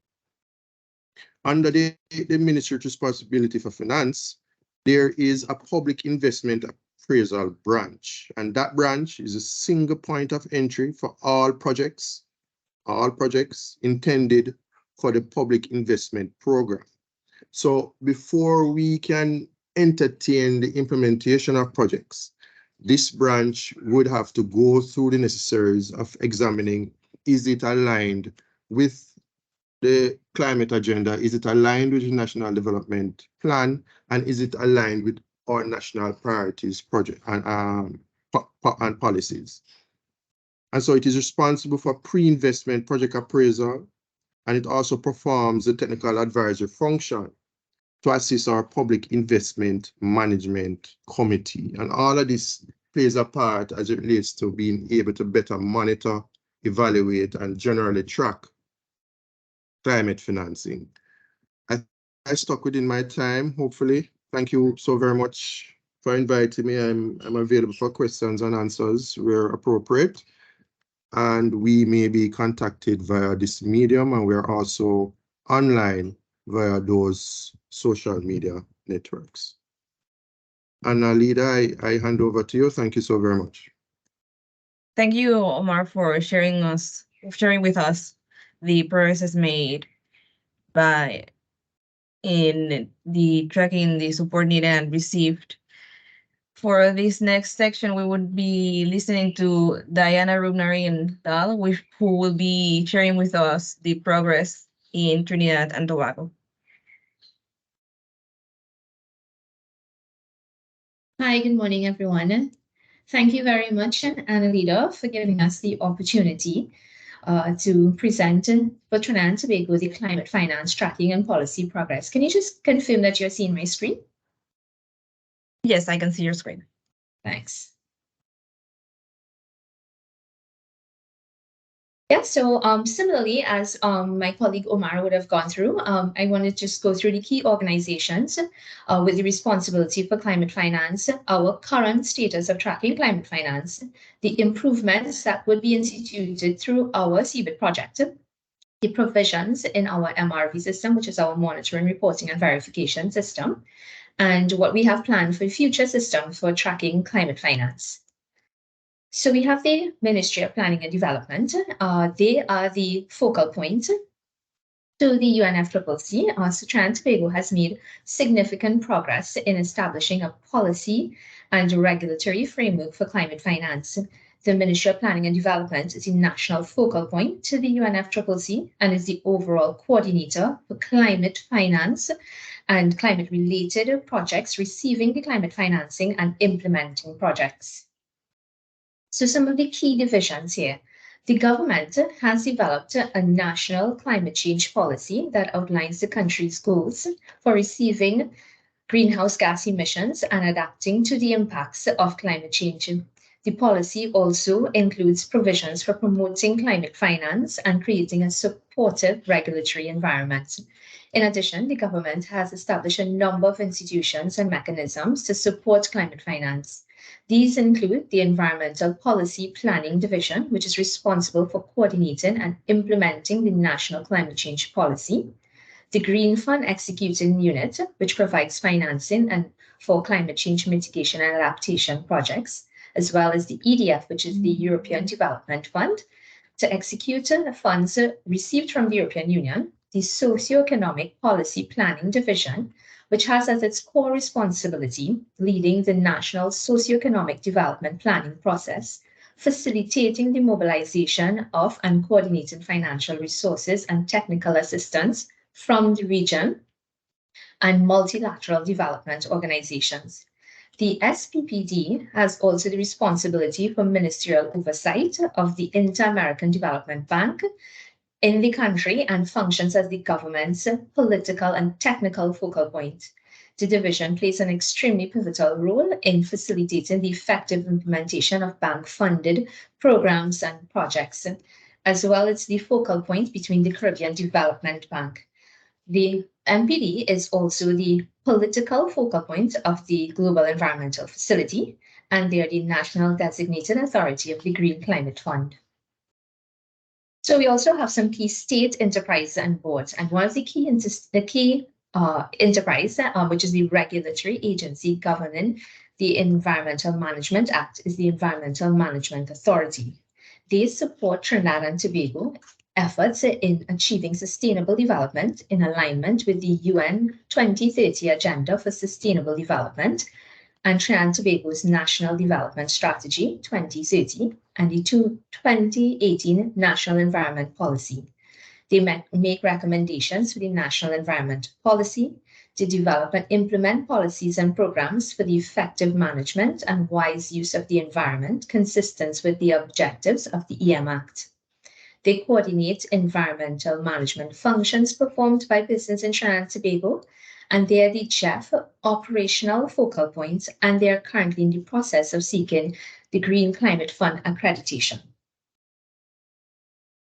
Under the Ministry's responsibility for finance, there is a public investment appraisal branch, and that branch is a single point of entry for all projects intended for the public investment program. So before we can entertain the implementation of projects, this branch would have to go through the necessaries of examining, is it aligned with the climate agenda? Is it aligned with the National Development Plan? And is it aligned with our national priorities, project and policies? And so it is responsible for pre-investment project appraisal, and it also performs the technical advisory function to assist our public investment management committee. And all of this plays a part as it relates to being able to better monitor, evaluate, and generally track climate financing. I stuck within my time, hopefully. Thank you so very much for inviting me. I'm available for questions and answers where appropriate. And we may be contacted via this medium, and we're also online via those social media networks. And Alida, I hand over to you. Thank you so very much. Thank you, Omar, for sharing with us the progress made by in the tracking the support needed and received. For this next section, we would be listening to Diana Rubnari-Dal, who will be sharing with us the progress in Trinidad and Tobago. Hi, good morning, everyone. Thank you very much, Annalida, for giving us the opportunity to present for Trinidad and Tobago the climate finance tracking and policy progress. Can you just confirm that you're seeing my screen? Yes, I can see your screen. Thanks. Yeah, so similarly, as my colleague Omar would have gone through, I want to just go through the key organizations with the responsibility for climate finance, our current status of tracking climate finance, the improvements that would be instituted through our CBIT project, the provisions in our MRV system, which is our monitoring, reporting, and verification system, and what we have planned for the future system for tracking climate finance. So we have the Ministry of Planning and Development. They are the focal point to the UNFCCC. So Trinidad and Tobago has made significant progress in establishing a policy and regulatory framework for climate finance. The Ministry of Planning and Development is the national focal point to the UNFCCC and is the overall coordinator for climate finance and climate-related projects, receiving the climate financing and implementing projects. So some of the key divisions here. The government has developed a national climate change policy that outlines the country's goals for receiving greenhouse gas emissions and adapting to the impacts of climate change. The policy also includes provisions for promoting climate finance and creating a supportive regulatory environment. In addition, the government has established a number of institutions and mechanisms to support climate finance. These include the Environmental Policy Planning Division, which is responsible for coordinating and implementing the National Climate Change Policy, the Green Fund Executing Unit, which provides financing and for climate change mitigation and adaptation projects, as well as the EDF, which is the European Development Fund, to execute funds received from the European Union, the Socioeconomic Policy Planning Division, which has as its core responsibility leading the national socioeconomic development planning process, facilitating the mobilization of and coordinating financial resources and technical assistance from the region and multilateral development organizations. The SPPD has also the responsibility for ministerial oversight of the Inter-American Development Bank in the country and functions as the government's political and technical focal point. The division plays an extremely pivotal role in facilitating the effective implementation of bank-funded programs and projects, as well as the focal point between the Caribbean Development Bank. The MPD is also the political focal point of the Global Environmental Facility, and they are the national designated authority of the Green Climate Fund. So we also have some key state enterprises and boards, and one of the key enterprise, which is the regulatory agency governing the Environmental Management Act, is the Environmental Management Authority. They support Trinidad and Tobago efforts in achieving sustainable development in alignment with the UN 2030 Agenda for Sustainable Development and Trinidad and Tobago's National Development Strategy 2030 and the 2018 National Environment Policy. They make recommendations for the National Environment Policy to develop and implement policies and programs for the effective management and wise use of the environment consistent with the objectives of the EM Act. They coordinate environmental management functions performed by business in Trinidad and Tobago, and they are the chief operational focal point, and they are currently in the process of seeking the Green Climate Fund accreditation.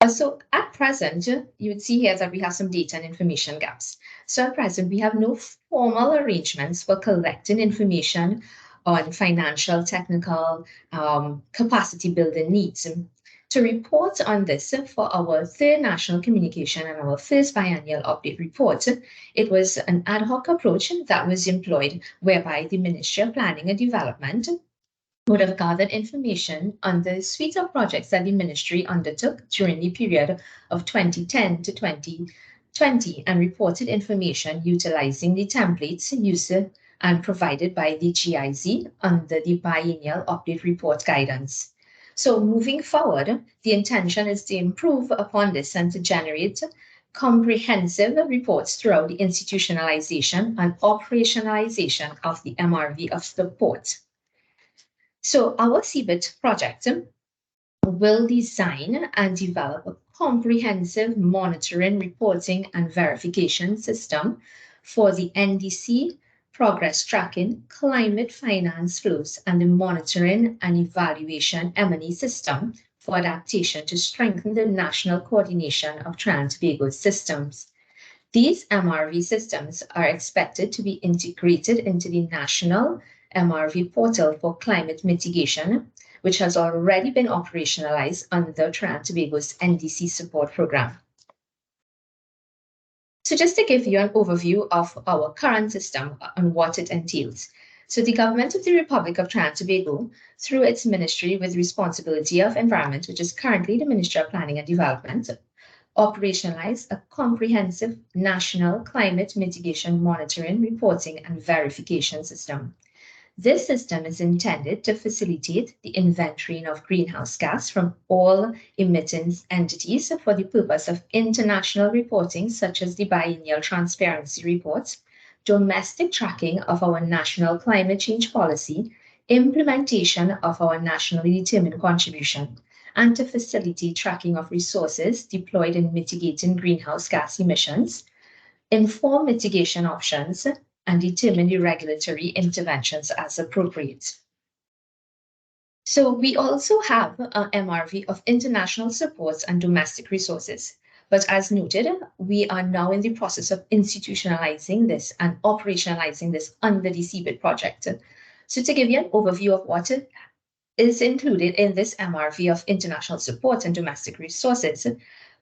So at present, you would see here that we have some data and information gaps. So at present, we have no formal arrangements for collecting information on financial, technical, capacity building needs. To report on this for our third national communication and our first biannual update report, it was an ad hoc approach that was employed whereby the Ministry of Planning and Development would have gathered information on the suite of projects that the ministry undertook during the period of 2010 to 2020 and reported information utilizing the templates used and provided by the GIZ under the biennial update report guidance. So moving forward, the intention is to improve upon this and to generate comprehensive reports throughout the institutionalization and operationalization of the MRV of support. So our CBIT project will design and develop a comprehensive monitoring, reporting, and verification system for the NDC progress tracking, climate finance flows, and the monitoring and evaluation M&E system for adaptation to strengthen the national coordination of Trinidad and Tobago systems. These MRV systems are expected to be integrated into the national MRV portal for climate mitigation, which has already been operationalized under Trinidad and Tobago's NDC support program. So just to give you an overview of our current system and what it entails. So the government of the Republic of Trinidad and Tobago, through its Ministry with responsibility of environment, which is currently the Ministry of Planning and Development, operationalize a comprehensive national climate mitigation monitoring, reporting, and verification system. This system is intended to facilitate the inventorying of greenhouse gas from all emitting entities for the purpose of international reporting, such as the biennial transparency reports, domestic tracking of our national climate change policy, implementation of our nationally determined contribution, and to facilitate tracking of resources deployed in mitigating greenhouse gas emissions, inform mitigation options, and determine the regulatory interventions as appropriate. So we also have an MRV of international supports and domestic resources. But as noted, we are now in the process of institutionalizing this and operationalizing this under the CBIT project. So to give you an overview of what is included in this MRV of international support and domestic resources,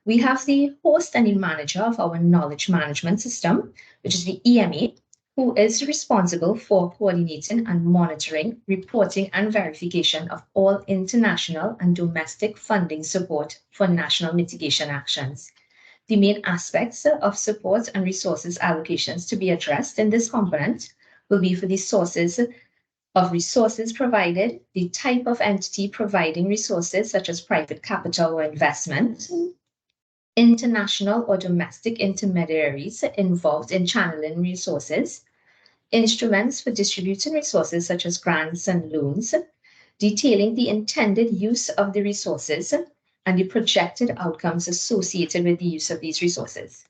we have the host and the manager of our knowledge management system, which is the EMA, who is responsible for coordinating and monitoring, reporting and verification of all international and domestic funding support for national mitigation actions. The main aspects of support and resources allocations to be addressed in this component will be for the sources of resources provided, the type of entity providing resources such as private capital or investment, international or domestic intermediaries involved in channeling resources, instruments for distributing resources such as grants and loans, detailing the intended use of the resources and the projected outcomes associated with the use of these resources.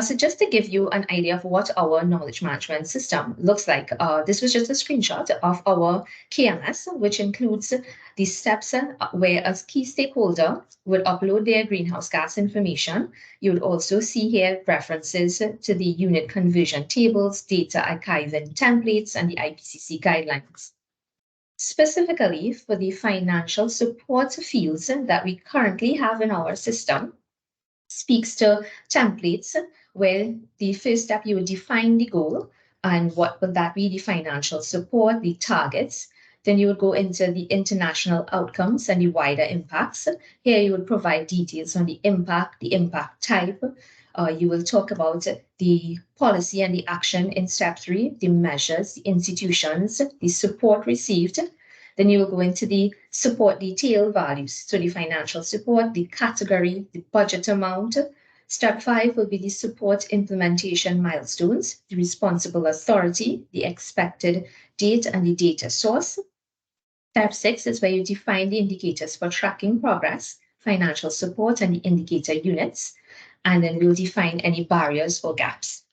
So just to give you an idea of what our knowledge management system looks like, this was just a screenshot of our KMS, which includes the steps where a key stakeholder would upload their greenhouse gas information. You would also see here references to the unit conversion tables, data archiving templates, and the IPCC guidelines. Specifically for the financial support fields that we currently have in our system, speaks to templates where the first step you would define the goal and what would that be, the financial support, the targets. Then you would go into the international outcomes and the wider impacts. Here you would provide details on the impact type. You will talk about the policy and the action in step 3, the measures, the institutions, the support received. Then you will go into the support detail values. So the financial support, the category, the budget amount. Step 5 will be the support implementation milestones, the responsible authority, the expected date, and the data source. Step 6 is where you define the indicators for tracking progress, financial support, and the indicator units. And then we'll define any barriers or gaps.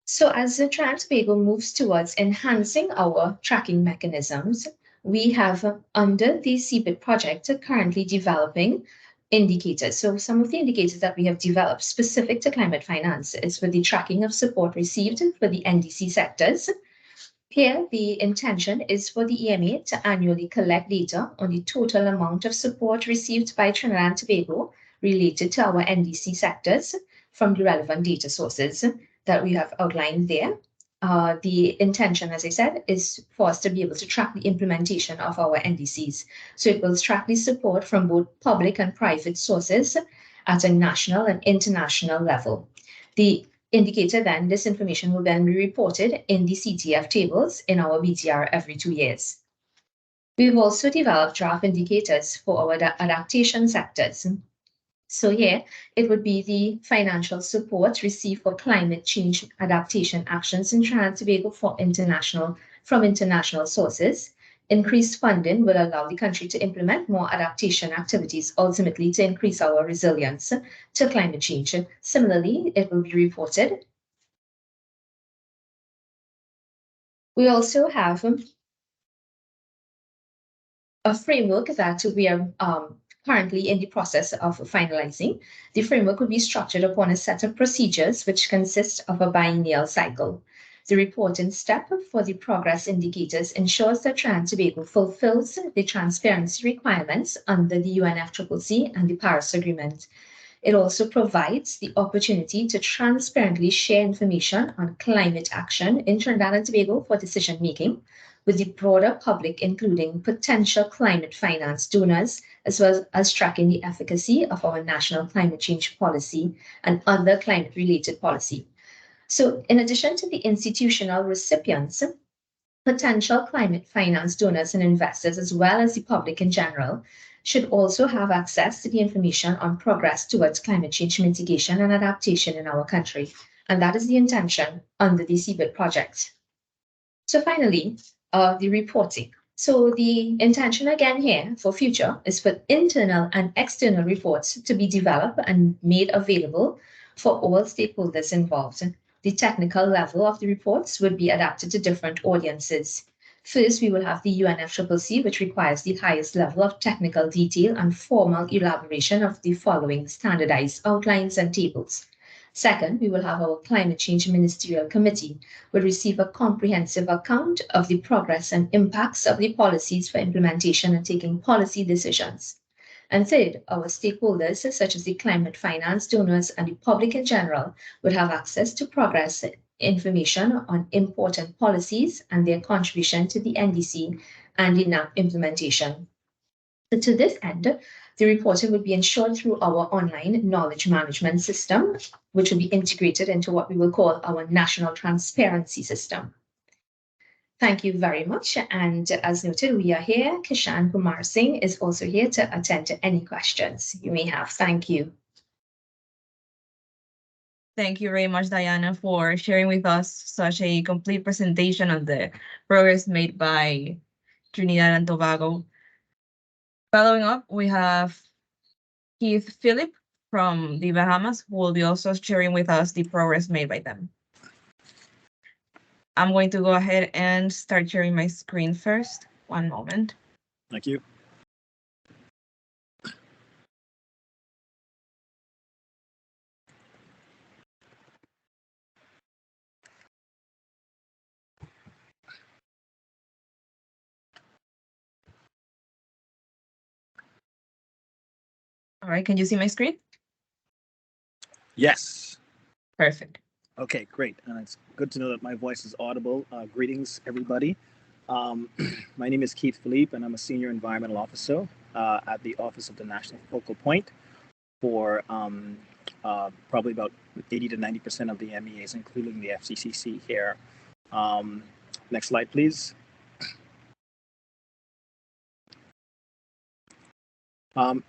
So as the Trinidad and Tobago moves towards enhancing our tracking mechanisms, we have under the CBIT project currently developing indicators. So some of the indicators that we have developed specific to climate finance is for the tracking of support received for the NDC sectors. Here, the intention is for the EMA to annually collect data on the total amount of support received by Trinidad and Tobago related to our NDC sectors from the relevant data sources that we have outlined there. The intention, as I said, is for us to be able to track the implementation of our NDCs. So it will track the support from both public and private sources at a national and international level. The indicator then, this information will then be reported in the CTF tables in our BTR every 2 years. We've also developed draft indicators for our adaptation sectors. So here, it would be the financial support received for climate change adaptation actions in Trinidad and Tobago from international sources. Increased funding will allow the country to implement more adaptation activities, ultimately to increase our resilience to climate change. Similarly, it will be reported. We also have a framework that we are currently in the process of finalizing. The framework will be structured upon a set of procedures which consist of a biennial cycle. The reporting step for the progress indicators ensures that Trinidad and Tobago fulfills the transparency requirements under the UNFCCC and the Paris Agreement. It also provides the opportunity to transparently share information on climate action in Trinidad and Tobago for decision making with the broader public, including potential climate finance donors, as well as tracking the efficacy of our national climate change policy and other climate-related policy. So in addition to the institutional recipients, potential climate finance donors and investors, as well as the public in general, should also have access to the information on progress towards climate change mitigation and adaptation in our country. And that is the intention under the CBIT project. So finally, the reporting. So the intention again here for future is for internal and external reports to be developed and made available for all stakeholders involved. The technical level of the reports would be adapted to different audiences. First, we will have the UNFCCC, which requires the highest level of technical detail and formal elaboration of the following standardized outlines and tables. Second, we will have our Climate Change Ministerial Committee, will receive a comprehensive account of the progress and impacts of the policies for implementation and taking policy decisions. And third, our stakeholders, such as the climate finance donors and the public in general, would have access to progress information on important policies and their contribution to the NDC and the NAP implementation. So to this end, the reporting will be ensured through our online knowledge management system, which will be integrated into what we will call our national transparency system. Thank you very much. And as noted, we are here. Kishan Kumar Singh is also here to attend to any questions you may have. Thank you. Thank you very much, Diana, for sharing with us such a complete presentation of the progress made by Trinidad and Tobago. Following up, we have Keith Phillip from the Bahamas, who will be also sharing with us the progress made by them. I'm going to go ahead and start sharing my screen first. One moment. Thank you. All right, can you see my screen? Yes. Perfect. Okay, great. And it's good to know that my voice is audible. Greetings, everybody. My name is Keith Philippe, and I'm a Senior Environmental Officer at the Office of the National Focal Point for probably about 80 to 90% of the MEAs, including the FCCC here. Next slide, please.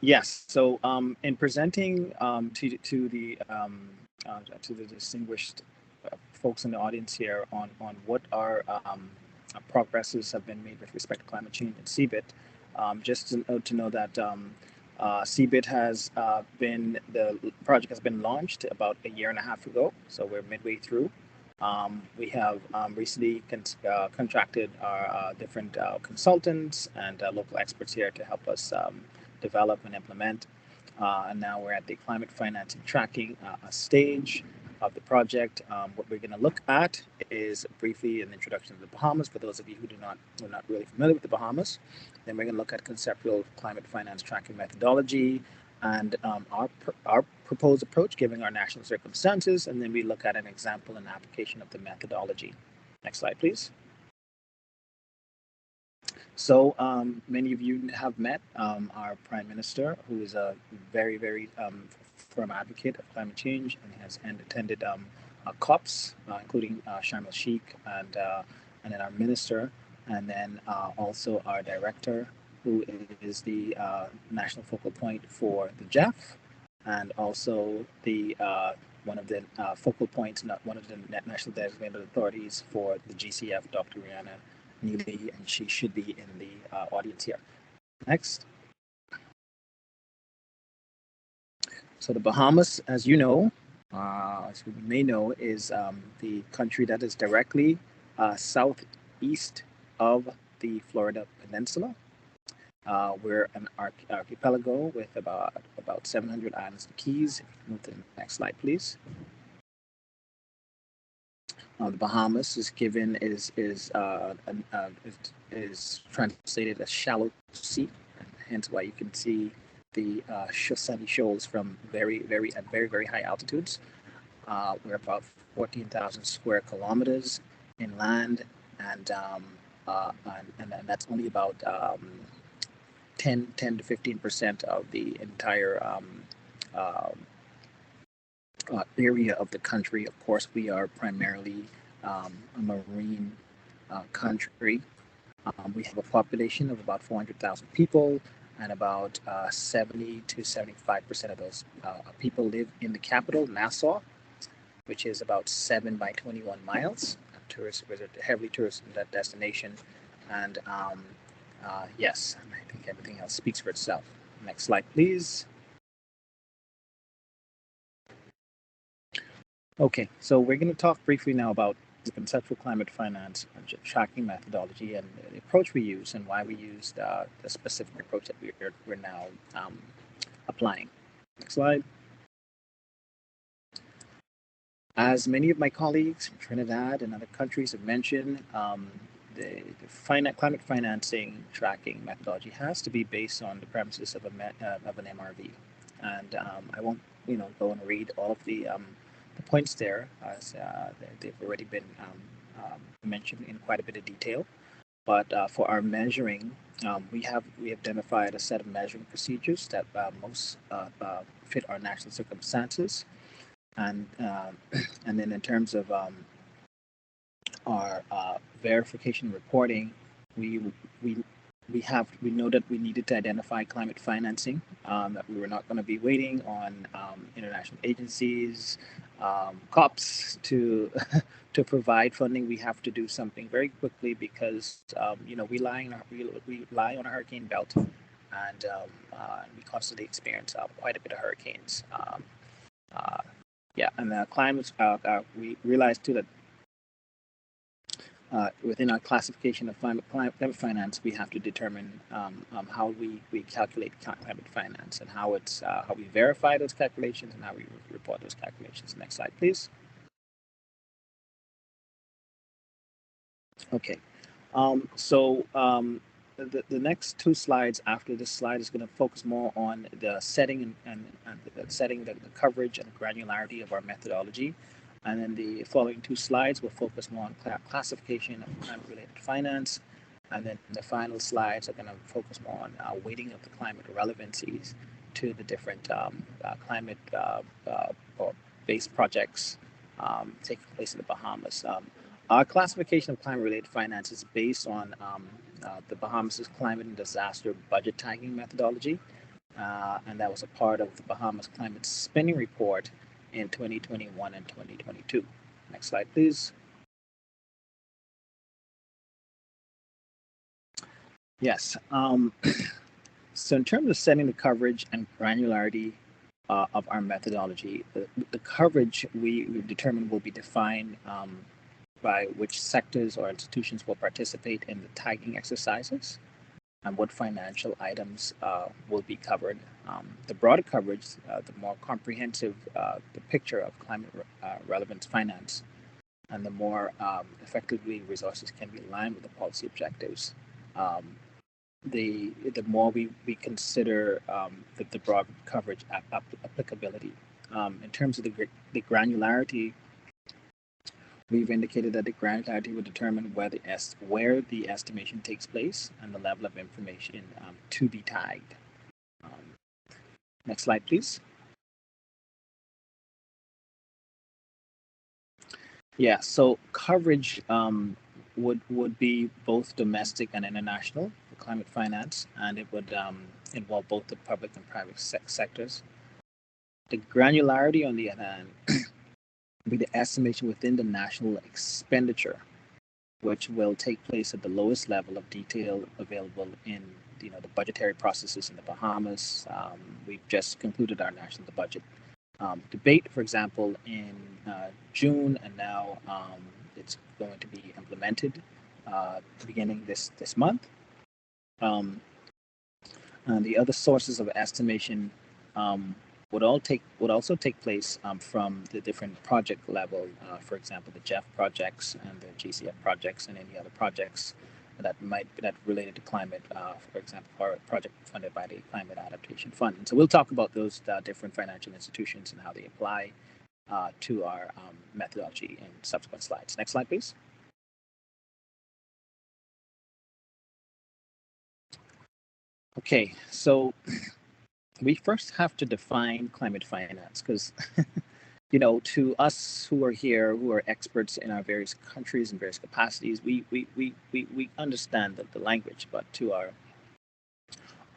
Yes, so in presenting to the distinguished folks in the audience here on what our progresses have been made with respect to climate change and CBIT, just to know that CBIT has the project has been launched about a year and a half ago, so we're midway through. We have recently contracted our different consultants and local experts here to help us develop and implement. And now we're at the climate financing tracking stage of the project. What we're going to look at is briefly an introduction to the Bahamas for those of you who are not really familiar with the Bahamas. Then we're going to look at conceptual climate finance tracking methodology and our proposed approach given our national circumstances. And then we look at an example and application of the methodology. Next slide, please. So many of you have met our Prime Minister, who is a very, very firm advocate of climate change and has attended COPs, including Sharm el-Sheikh, and then our minister, and then also our director, who is the national focal point for the JEF, and also the one of the focal points, one of the national designated authorities for the GCF, Dr. Rihanna Neely, and she should be in the audience here. Next. So the Bahamas, as you know, as you may know, is the country that is directly southeast of the Florida Peninsula. We're an archipelago with about 700 islands and keys. Move to the next slide, please. The Bahamas is translated as shallow sea, and hence why you can see the sandy shoals from very high altitudes. We're about 14,000 square kilometers inland, and that's only about 10 to 15% of the entire area of the country. Of course, we are primarily a marine country. We have a population of about 400,000 people, and about 70 to 75% of those people live in the capital, Nassau, which is about 7 by 21 miles. A heavily tourist destination, and yes, I think everything else speaks for itself. Next slide, please. Okay, so we're going to talk briefly now about the conceptual climate finance tracking methodology and the approach we use and why we used the specific approach that we're now applying. Next slide. As many of my colleagues from Trinidad and other countries have mentioned, the climate financing tracking methodology has to be based on the premises of an MRV. And I won't, go and read all of the points there, as they've already been mentioned in quite a bit of detail. But for our measuring, we identified a set of measuring procedures that most fit our national circumstances, and and then in terms of our verification reporting, we know that we needed to identify climate financing, that we were not going to be waiting on international agencies, COPs to to provide funding. We have to do something very quickly because we lie on a hurricane belt, and we constantly experience quite a bit of hurricanes. And the climate, we realized too that within our classification of climate finance, we have to determine how we calculate climate finance, and how we verify those calculations, and how we report those calculations. Next slide, please. Okay, the next two slides after this slide is going to focus more on the setting and the coverage and granularity of our methodology. And then the following two slides will focus more on classification of climate-related finance. And then the final slides are going to focus more on weighting of the climate relevancies to the different climate-based projects taking place in the Bahamas. Our classification of climate-related finance is based on the Bahamas' climate and disaster budget tagging methodology, and that was a part of the Bahamas Climate Spending Report in 2021 and 2022. Next slide, please. Yes. So in terms of setting the coverage and granularity of our methodology, the coverage we determined will be defined by which sectors or institutions will participate in the tagging exercises, and what financial items will be covered. The broader coverage, the more comprehensive the picture of climate relevant finance, and the more effectively resources can be aligned with the policy objectives, the more we consider the broad coverage applicability. In terms of the granularity, we've indicated that the granularity will determine where the estimation takes place and the level of information to be tagged. Next slide, please. Yeah, so coverage would be both domestic and international for climate finance, and it would involve both the public and private sectors. The granularity, on the other hand, be the estimation within the national expenditure, which will take place at the lowest level of detail available in the budgetary processes in the Bahamas. We've just concluded our national budget debate, for example, in June, and now it's going to be implemented beginning this month. And the other sources of estimation would also take place from the different project level, for example, the GEF projects and the GCF projects, and any other projects that related to climate, for example, for a project funded by the Climate Adaptation Fund. And so we'll talk about those different financial institutions and how they apply to our methodology in subsequent slides. Next slide, please. Okay, so we first have to define climate finance, because to us who are here, who are experts in our various countries and various capacities, we understand the language, but to our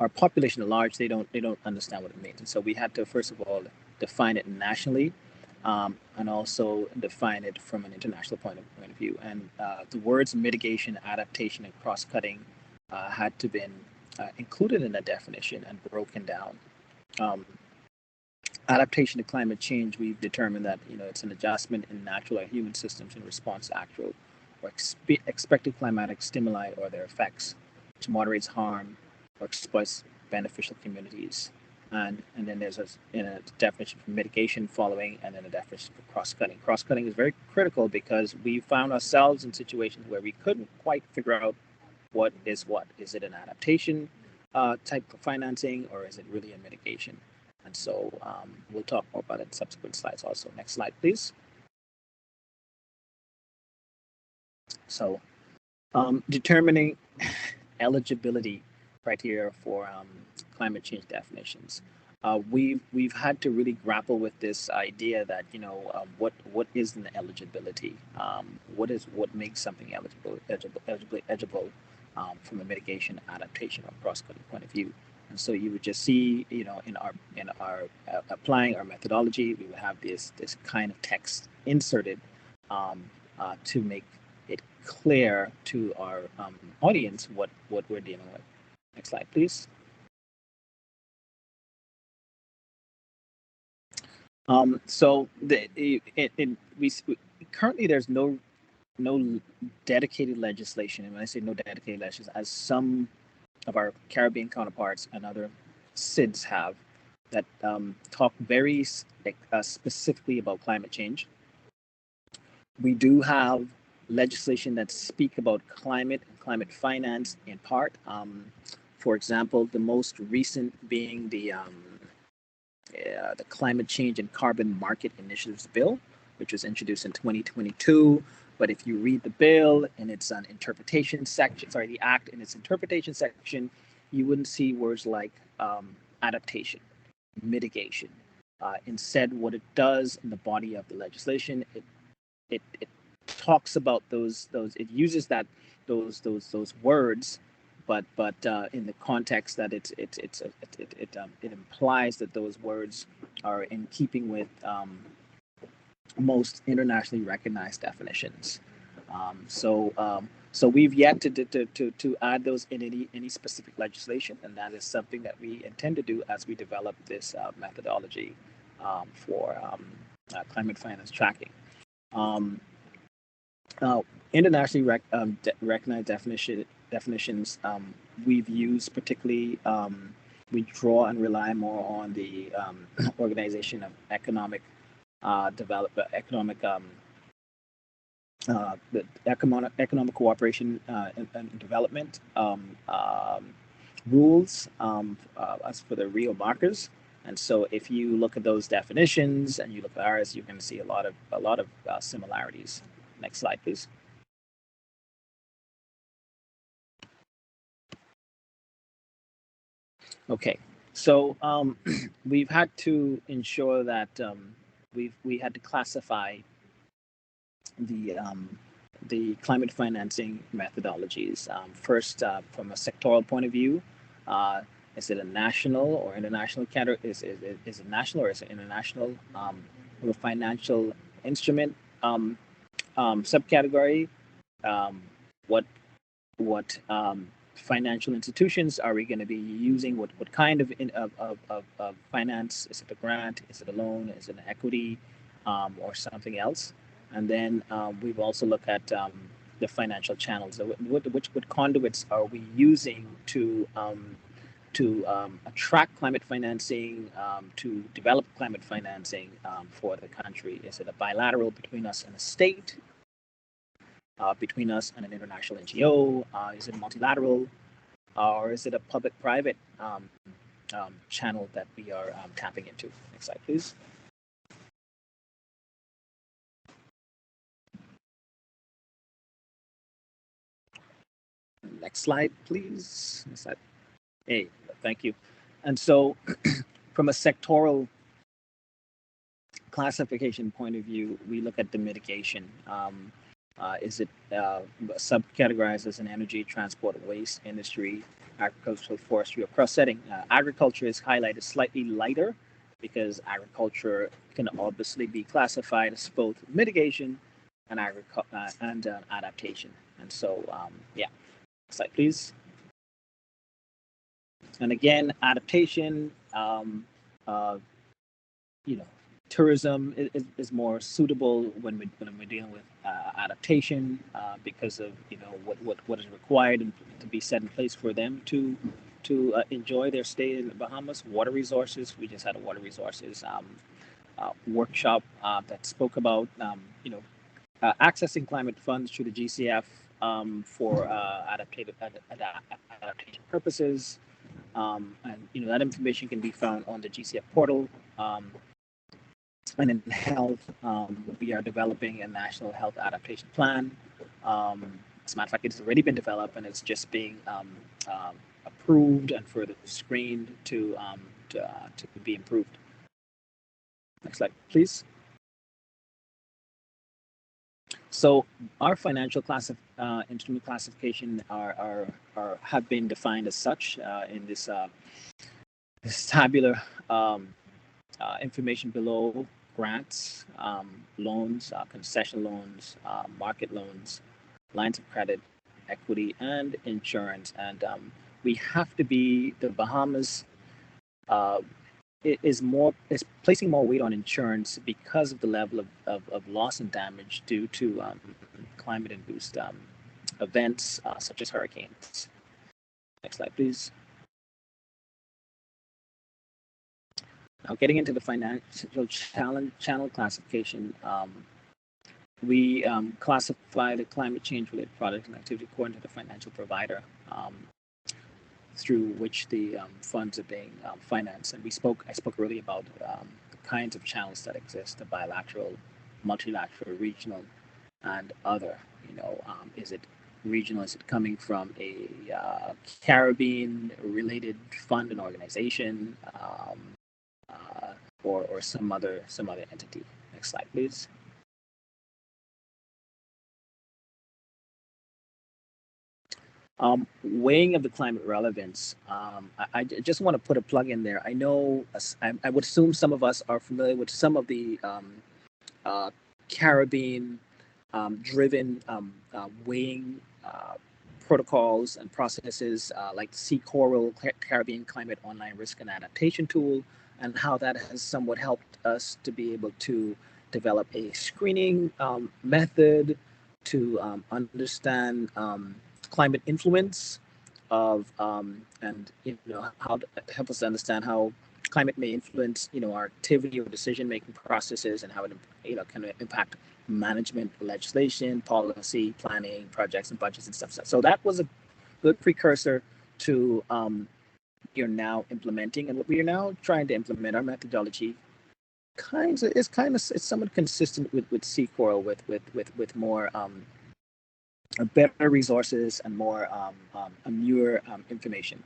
population at large, they don't understand what it means. And so we had to first of all define it nationally, and also define it from an international point of view. And the words mitigation, adaptation, and cross-cutting had to been included in the definition and broken down. Adaptation to climate change, we've determined that it's an adjustment in natural or human systems in response to actual or expected climatic stimuli or their effects, which moderates harm or exploits beneficial communities. and then there's a definition for mitigation following, and then a definition for cross-cutting. Cross-cutting is very critical because we found ourselves in situations where we couldn't quite figure out what is what. Is it an adaptation type of financing, or is it really a mitigation? And so we'll talk more about it in subsequent slides also. Next slide, please. So determining eligibility criteria for climate change definitions. We've had to really grapple with this idea that what is an eligibility? What makes something eligible from a mitigation, adaptation, or cross-cutting point of view? And so you would just see, in our applying our methodology, we would have this kind of text inserted to make it clear to our audience what we're dealing with. Next slide, please. So currently there's no dedicated legislation, and when I say no dedicated legislation, as some of our Caribbean counterparts and other SIDS have, that talk very specifically about climate change. We do have legislation that speak about climate and climate finance in part. For example, the most recent being the Climate Change and Carbon Market Initiatives Bill, which was introduced in 2022. But if you read the bill in its interpretation section, the act in its interpretation section, you wouldn't see words like adaptation, mitigation. Instead, what it does in the body of the legislation, it talks about those. It uses those words, but in the context that it implies that those words are in keeping with most internationally recognized definitions. So we've yet to add those in any specific legislation, and that is something that we intend to do as we develop this methodology for climate finance tracking. Internationally recognized definitions we've used, particularly we draw and rely more on the Organization of Economic Economic Cooperation and Development rules as for the real markers. And so if you look at those definitions and you look at ours, you can see a lot of similarities. Next slide, please. Okay, so we've had to ensure that we had to classify the climate financing methodologies. First, from a sectoral point of view, is it a national or international category? Is it national or is it international? Or a financial instrument subcategory? What financial institutions are we going to be using? What kind of finance? Is it a grant? Is it a loan? Is it an equity, or something else? And then we've also looked at the financial channels. What conduits are we using to attract climate financing, to develop climate financing for the country? Is it a bilateral between us and a state? Between us and an international NGO? Is it multilateral? Or is it a public-private channel that we are tapping into? Next slide, please. Next slide, please. Next slide. Hey, thank you. And so from a sectoral classification point of view, we look at the mitigation. Is it subcategorized as an energy, transport, waste, industry, agricultural, forestry, or cross-setting? Agriculture is highlighted slightly lighter because agriculture can obviously be classified as both mitigation and adaptation. And so, yeah. Next slide, please. And again, adaptation, tourism is more suitable when we're dealing with adaptation because of what is required and to be set in place for them to to enjoy their stay in the Bahamas. Water resources. We just had a water resources workshop that spoke about accessing climate funds through the GCF for adaptation purposes. And that information can be found on the GCF portal. And in health, we are developing a national health adaptation plan. As a matter of fact, it's already been developed and it's just being approved and further screened to be improved. Next slide, please. So our financial instrument classification have been defined as such in this tabular information below: grants, loans, concession loans, market loans, lines of credit, equity, and insurance. And we have to be, the Bahamas is placing more weight on insurance because of the level of loss and damage due to climate-induced events such as hurricanes. Next slide, please. Now, getting into the financial channel classification, we classify the climate change-related products and activity according to the financial provider through which the funds are being financed. And I spoke earlier about the kinds of channels that exist: the bilateral, multilateral, regional, and other. Is it regional? Is it coming from a Caribbean-related fund and organization, or some other entity? Next slide, please. Weighing of the climate relevance. I just want to put a plug in there. I know, I would assume some of us are familiar with some of the Caribbean driven weighing protocols and processes, like the Sea Coral Caribbean Climate Online Risk and Adaptation Tool, and how that has somewhat helped us to be able to develop a screening method to understand climate influence of and how to help us understand how climate may influence our activity or decision making processes, and how it can impact management, legislation, policy, planning, projects, and budgets and stuff. So that was a good precursor to you're now implementing, and what we are now trying to implement, our methodology it's somewhat consistent with Sea Coral, with more better resources and more newer information,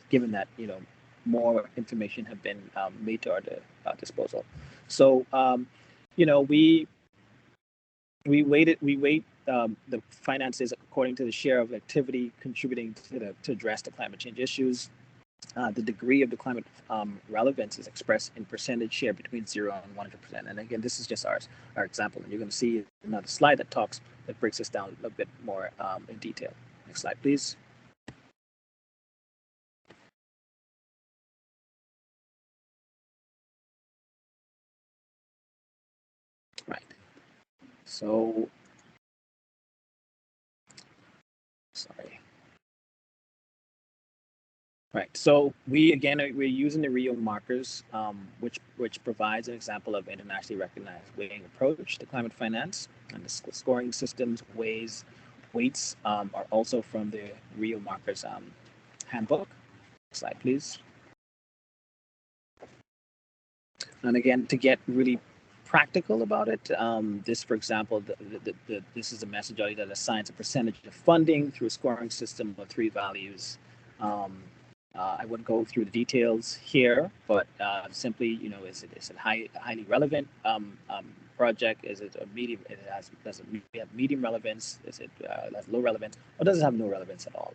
given that more information have been made to our disposal. So we weight the finances according to the share of activity contributing to address the climate change issues. The degree of the climate relevance is expressed in percentage share between 0 and 100%. And again, this is just our example. And you're going to see another slide that breaks this down a bit more in detail. Next slide, please. Right. So, sorry. Right. So we're using the Rio markers, which provides an example of internationally recognized weighting approach to climate finance, and the scoring systems weights are also from the Rio markers handbook. Next slide, please. And again, to get really practical about it, this, for example, this is a methodology that assigns a percentage of funding through a scoring system of 3 values. I wouldn't go through the details here, but simply, is it highly relevant project? Is it a medium? Does it have medium relevance? Is it has low relevance, or does it have no relevance at all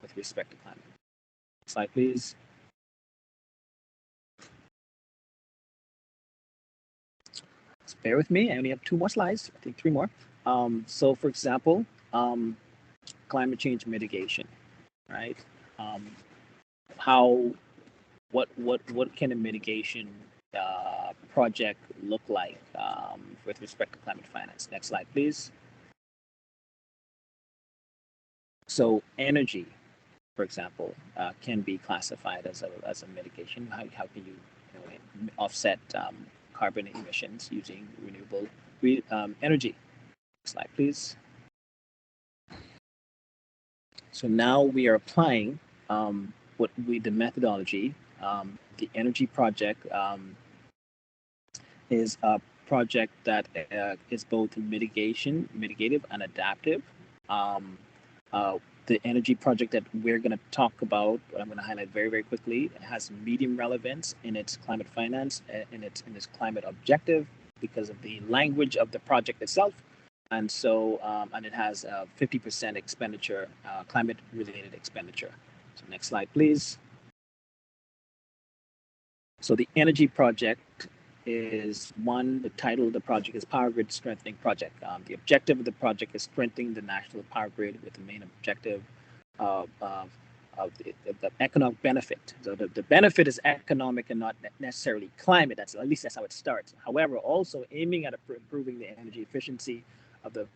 with respect to climate? Slide, please. Just bear with me. I only have 2 more slides. I think 3 more. So, for example, climate change mitigation, right? What can a mitigation project look like with respect to climate finance? Next slide, please. So energy, for example, can be classified as a mitigation? How can you, offset carbon emissions using renewable energy? Next slide, please. So now we are applying the methodology. The energy project is a project that is both mitigative, and adaptive. The energy project that we're going to talk about, what I'm going to highlight very, very quickly, has medium relevance in its climate finance, in its climate objective, because of the language of the project itself. And so, and it has 50% expenditure, climate-related expenditure. So next slide, please. So the energy project is the title of the project is Power Grid Strengthening Project. The objective of the project is strengthening the national power grid with the main objective of the economic benefit. So the benefit is economic and not necessarily climate. At least that's how it starts. However, also aiming at improving the energy efficiency of the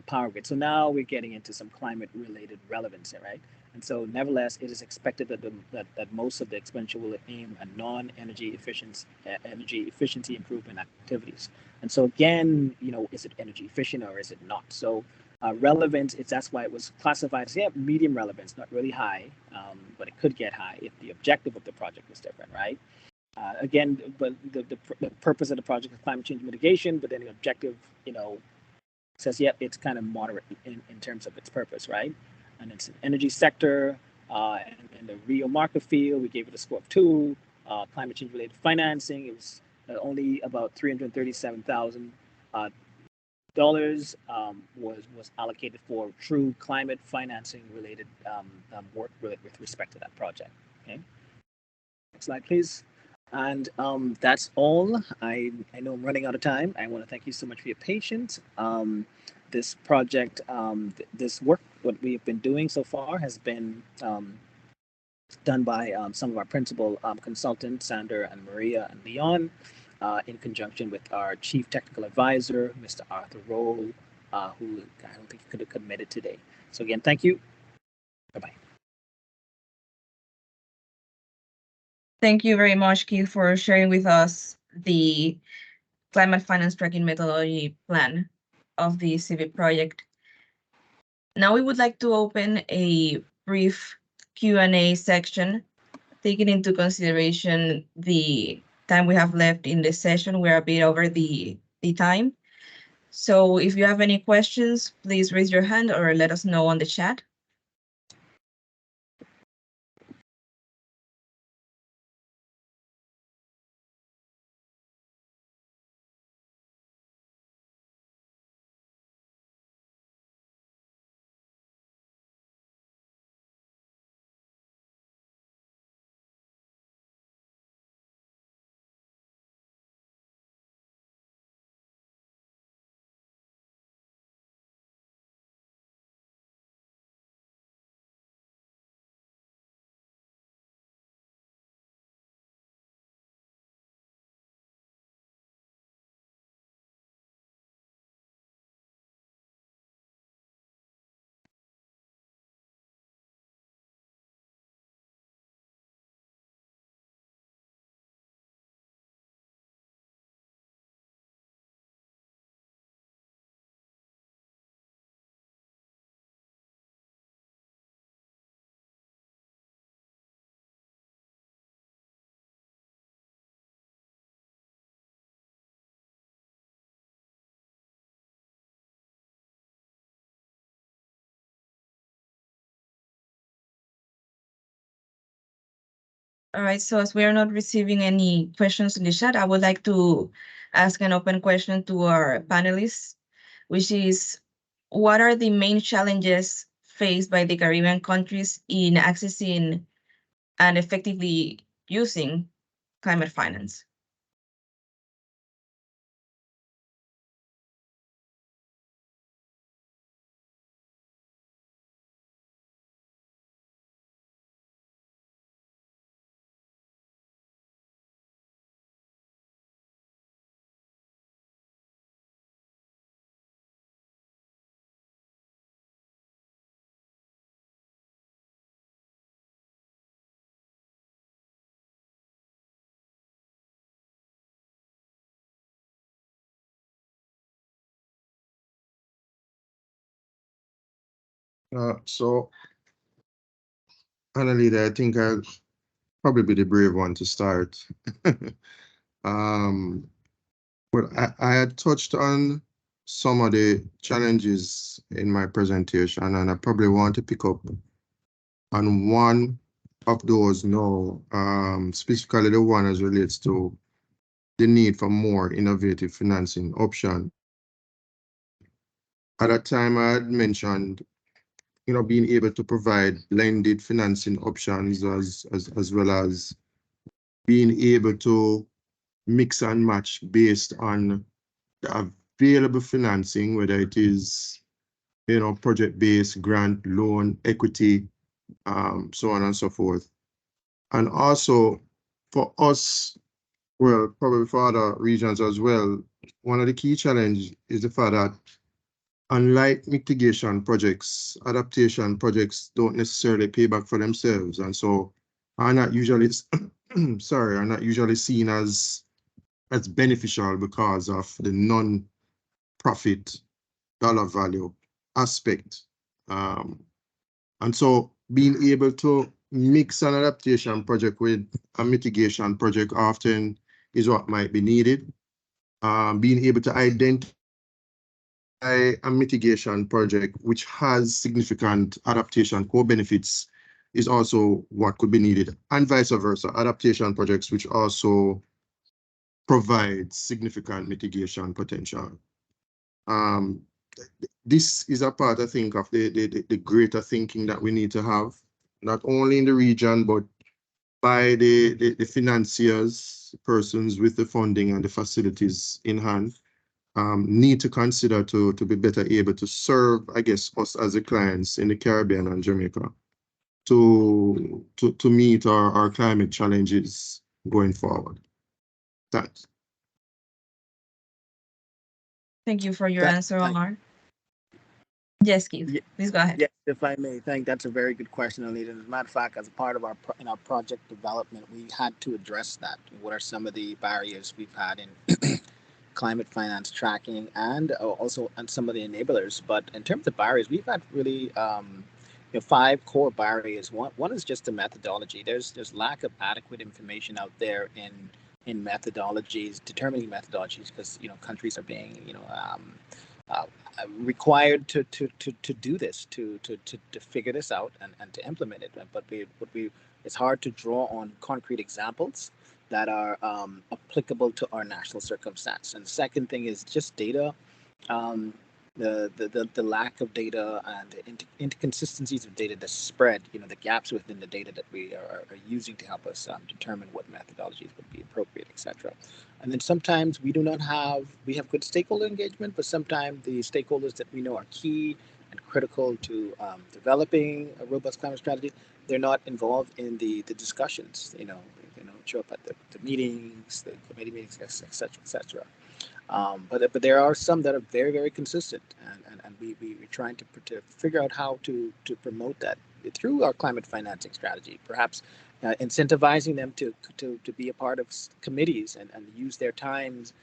power grid. So now we're getting into some climate-related relevance, right? And so, nevertheless, it is expected that most of the expenditure will aim at non-energy efficiency improvement activities. And so, again, is it energy efficient or is it not? So, relevance, that's why it was classified as medium relevance, not really high, but it could get high if the objective of the project was different, right? Again, but the purpose of the project is climate change mitigation, but then the objective, says, it's kind of moderate in terms of its purpose, right? And it's an energy sector, in the Rio market field, we gave it a score of 2. Climate change related financing, it was only about $337,000 was allocated for true climate financing related work with respect to that project. Okay, next slide, please. And that's all. I know I'm running out of time. I want to thank you so much for your patience. This project, this work, what we've been doing so far has been done by some of our principal consultants, Sander and Maria and Leon, in conjunction with our chief technical advisor, Mr. Arthur Roll, who I don't think could have committed today. So again, thank you. Bye-bye. Thank you very much, Keith, for sharing with us the climate finance tracking methodology plan of the CIVIT project. Now we would like to open a brief Q&A section, taking into consideration the time we have left in the session. We're a bit over the time. So if you have any questions, please raise your hand or let us know on the chat. All right, so as we are not receiving any questions in the chat, I would like to ask an open question to our panelists, which is, what are the main challenges faced by the Caribbean countries in accessing and effectively using climate finance? So, Annalita, I think I'll probably be the brave one to start. But I had touched on some of the challenges in my presentation, and I probably want to pick up on one of those now, specifically the one as relates to the need for more innovative financing option. At that time, I had mentioned, being able to provide blended financing options as well as being able to mix and match based on the available financing, whether it is, project-based, grant, loan, equity, so on and so forth. And also for us, well, probably for other regions as well, one of the key challenges is the fact that unlike mitigation projects, adaptation projects don't necessarily pay back for themselves. And so are not usually, are not usually seen as beneficial because of the non-profit dollar value aspect. And so being able to mix an adaptation project with a mitigation project often is what might be needed. Being able to identify a mitigation project which has significant adaptation core benefits is also what could be needed, and vice versa, adaptation projects which also provide significant mitigation potential. This is a part, I think, of the greater thinking that we need to have, not only in the region, but by the financiers, persons with the funding and the facilities in hand, need to consider to be better able to serve, I guess, us as the clients in the Caribbean and Jamaica to meet our climate challenges going forward. Thanks. Thank you for your answer, Omar. Yes, Keith, please go ahead. Yes, if I may, that's a very good question, Anita. As a matter of fact, as a part of our project development, we had to address that. What are some of the barriers we've had in climate finance tracking and also on some of the enablers? But in terms of barriers, we've had really 5 core barriers. One is just the methodology. There's lack of adequate information out there in methodologies, determining methodologies, because countries are being required to do this, to figure this out and to implement it. But it's hard to draw on concrete examples that are applicable to our national circumstance. And the second thing is just data. The lack of data and the inconsistencies of data, the spread, the gaps within the data that we are using to help us determine what methodologies would be appropriate, etc. And then sometimes we have good stakeholder engagement, but sometimes the stakeholders that we know are key and critical to developing a robust climate strategy, they're not involved in the discussions, show up at the meetings, the committee meetings, etc. But there are some that are very, very consistent, and we're trying to figure out how to promote that through our climate financing strategy, perhaps incentivizing them to be a part of committees and use their times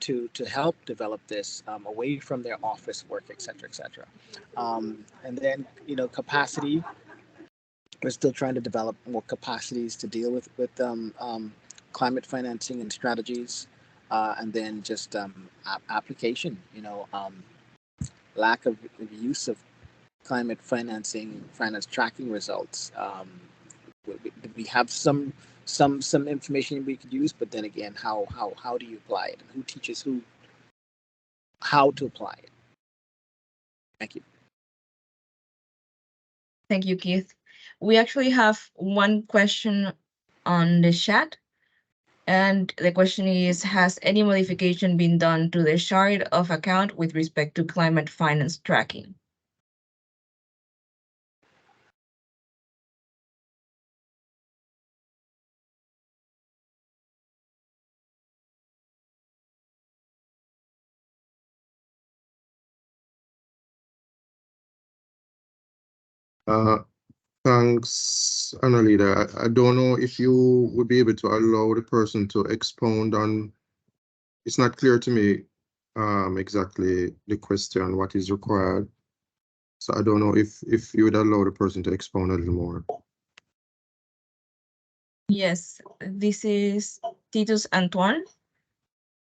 to help develop this away from their office work, etc. And then capacity. We're still trying to develop more capacities to deal with climate financing and strategies. And then just application, lack of use of climate finance tracking results. We have some information we could use, but then again, how do you apply it, and who teaches who how to apply it? Thank you. Thank you, Keith. We actually have one question on the chat. And the question is, has any modification been done to the chart of account with respect to climate finance tracking? Thanks, Annalita. I don't know if you would be able to allow the person to expound on. It's not clear to me exactly the question, what is required. So I don't know if you would allow the person to expound a little more. Yes, this is Titus Antoine.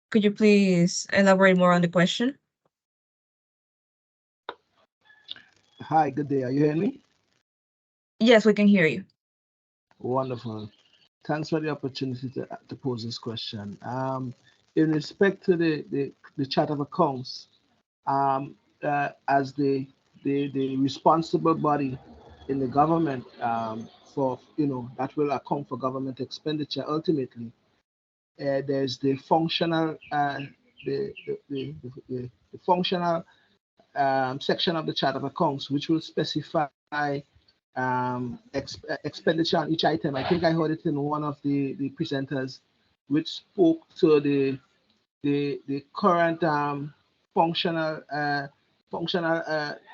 Could you please elaborate more on the question? Hi, good day. Are you hearing me? Yes, we can hear you. Wonderful. Thanks for the opportunity to pose this question. In respect to the chart of accounts, as the responsible body in the government, for that will account for government expenditure ultimately, there's the functional the functional section of the chart of accounts which will specify expenditure on each item. I think I heard it in one of the presenters, which spoke to the current functional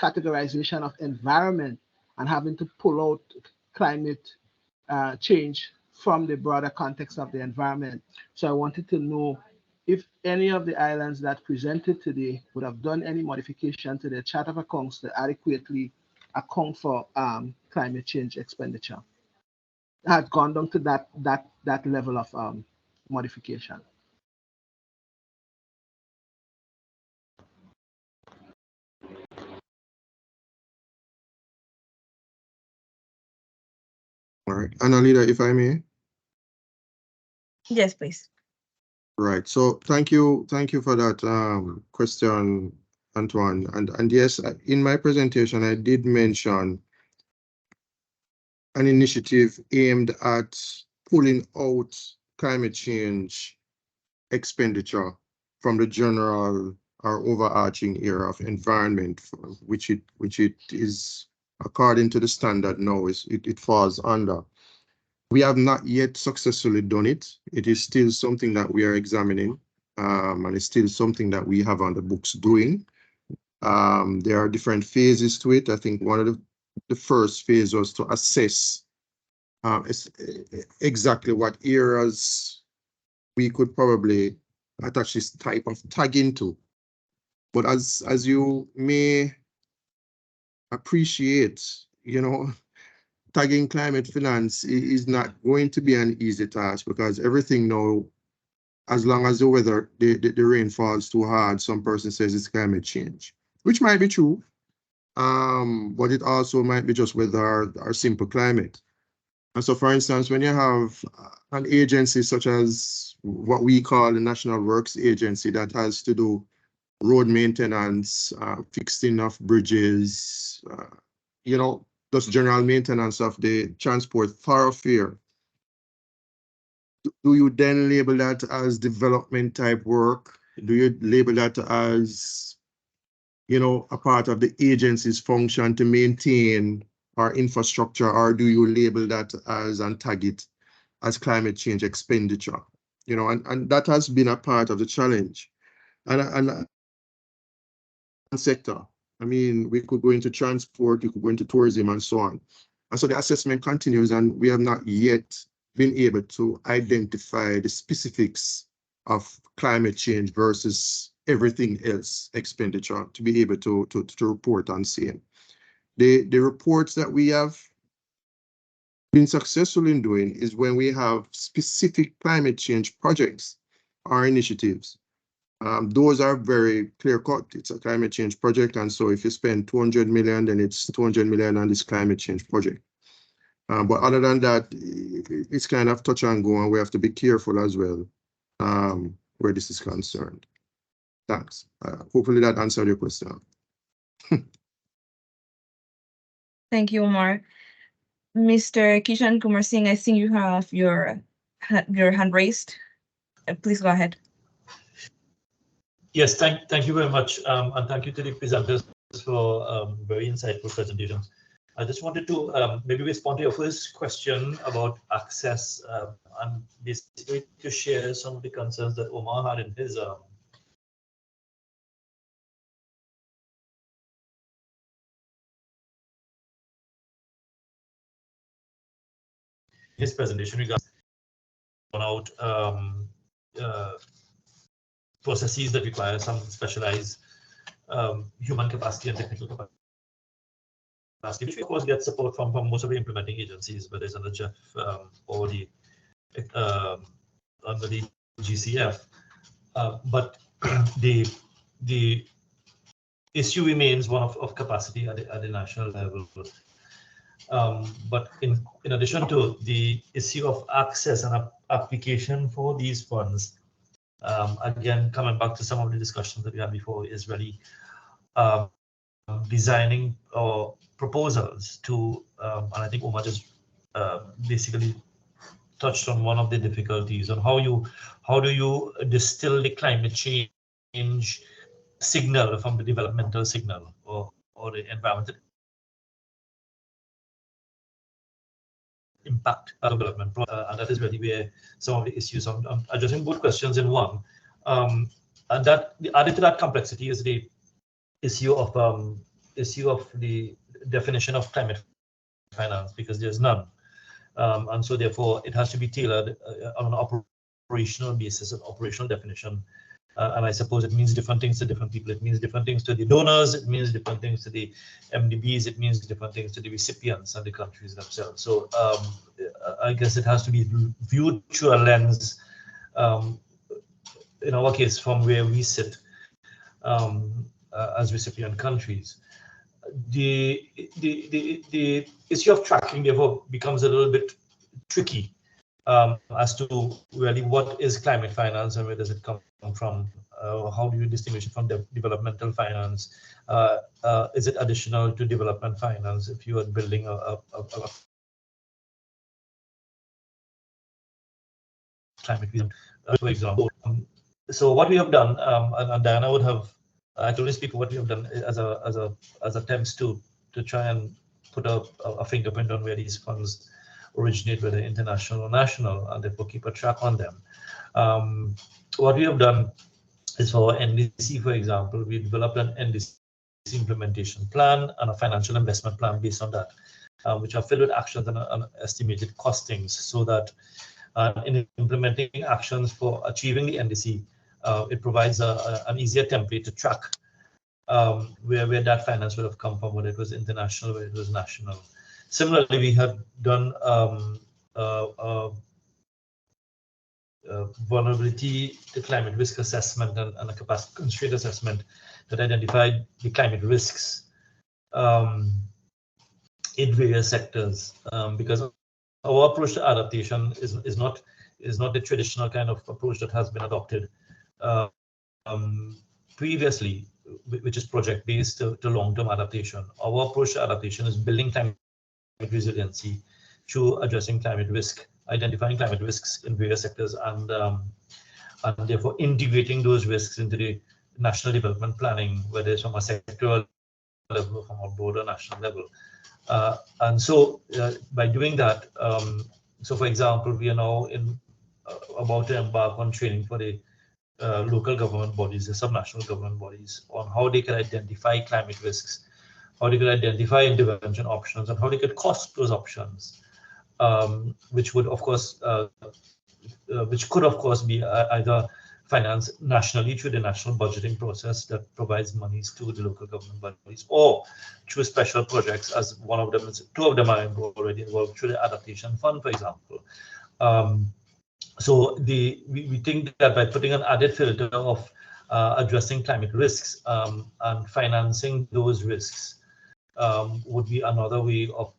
categorization of environment and having to pull out climate change from the broader context of the environment. So I wanted to know if any of the islands that presented today would have done any modification to their chart of accounts to adequately account for climate change expenditure, had gone down to that level of modification. All right, Annalita, if I may. Yes, please. Right. So thank you for that question, Antoine. And yes, in my presentation, I did mention an initiative aimed at pulling out climate change expenditure from the general or overarching area of environment, which it is, according to the standard now, it falls under. We have not yet successfully done it. It is still something that we are examining, and it's still something that we have on the books doing. There are different phases to it. I think one of the first phase was to assess exactly what areas we could probably attach this type of tagging to. But as you may appreciate, tagging climate finance is not going to be an easy task, because everything now, as long as the weather, the rain falls too hard, some person says it's climate change, which might be true. But it also might be just weather or simple climate. And so, for instance, when you have an agency such as what we call the National Works Agency that has to do road maintenance, fixing of bridges, just general maintenance of the transport thoroughfare, do you then label that as development type work? Do you label that as, a part of the agency's function to maintain our infrastructure, or do you label that as and tag it as climate change expenditure? And that has been a part of the challenge. And sector, I mean, we could go into transport, we could go into tourism and so on. And so the assessment continues, and we have not yet been able to identify the specifics of climate change versus everything else expenditure to be able to report on same. The reports that we have been successful in doing is when we have specific climate change projects or initiatives. Those are very clear cut. It's a climate change project. And so if you spend 200 million, then it's 200 million on this climate change project. But other than that, it's kind of touch and go, and we have to be careful as well where this is concerned. Thanks. Hopefully that answered your question. Thank you, Omar. Mr. Kishan Kumar Singh, I think you have your hand raised. Please go ahead. Yes, thank you very much, and thank you to the presenters for very insightful presentations. I just wanted to maybe respond to your first question about access, and basically to share some of the concerns that Omar had in his presentation regarding out processes that require some specialized human capacity and technical capacity. which we of course get support from most of the implementing agencies, whether it's under GEF or the under the GCF. But the issue remains one of capacity at the national level. But in addition to the issue of access and application for these funds, again, coming back to some of the discussions that we had before, is really designing proposals to, and I think Omar just basically touched on one of the difficulties on how do you distill the climate change signal from the developmental signal or the environmental impact of development, and that is really where some of the issues. I'm addressing both questions in one, and that added to that complexity is the issue of the definition of climate finance, because there's none, and so therefore it has to be tailored on an operational basis, an operational definition. And I suppose it means different things to different people. It means different things to the donors. It means different things to the MDBs. It means different things to the recipients and the countries themselves. So I guess it has to be viewed through a lens, in our case, from where we sit as recipient countries. The issue of tracking, therefore, becomes a little bit tricky as to really what is climate finance and where does it come from. How do you distinguish it from developmental finance? Is it additional to development finance if you are building a climate vision, for example? So what we have done, and Diana would have, I can only speak for what we have done as attempts to try and put a fingerprint on where these funds originate, whether international or national, and therefore keep a track on them. What we have done is for NDC, for example, we developed an NDC implementation plan and a financial investment plan based on that, which are filled with actions and estimated costings, so that in implementing actions for achieving the NDC, it provides an easier template to track where that finance would have come from, whether it was international, whether it was national. Similarly, we have done vulnerability to climate risk assessment and a capacity constraint assessment that identified the climate risks in various sectors, because our approach to adaptation is not the traditional kind of approach that has been adopted previously, which is project-based to long-term adaptation. Our approach to adaptation is building climate resiliency through addressing climate risk, identifying climate risks in various sectors, and therefore integrating those risks into the national development planning, whether it's from a sectoral level or from a broader national level. And so by doing that, so for example, we are now about to embark on training for the local government bodies, the subnational government bodies, on how they can identify climate risks, how they could identify intervention options, and how they could cost those options, which would, of course, which could, of course, be either financed nationally through the national budgeting process that provides monies to the local government bodies, or through special projects, as one of them is, two of them are already involved through the adaptation fund, for example. So we think that by putting an added filter of addressing climate risks and financing those risks would be another way of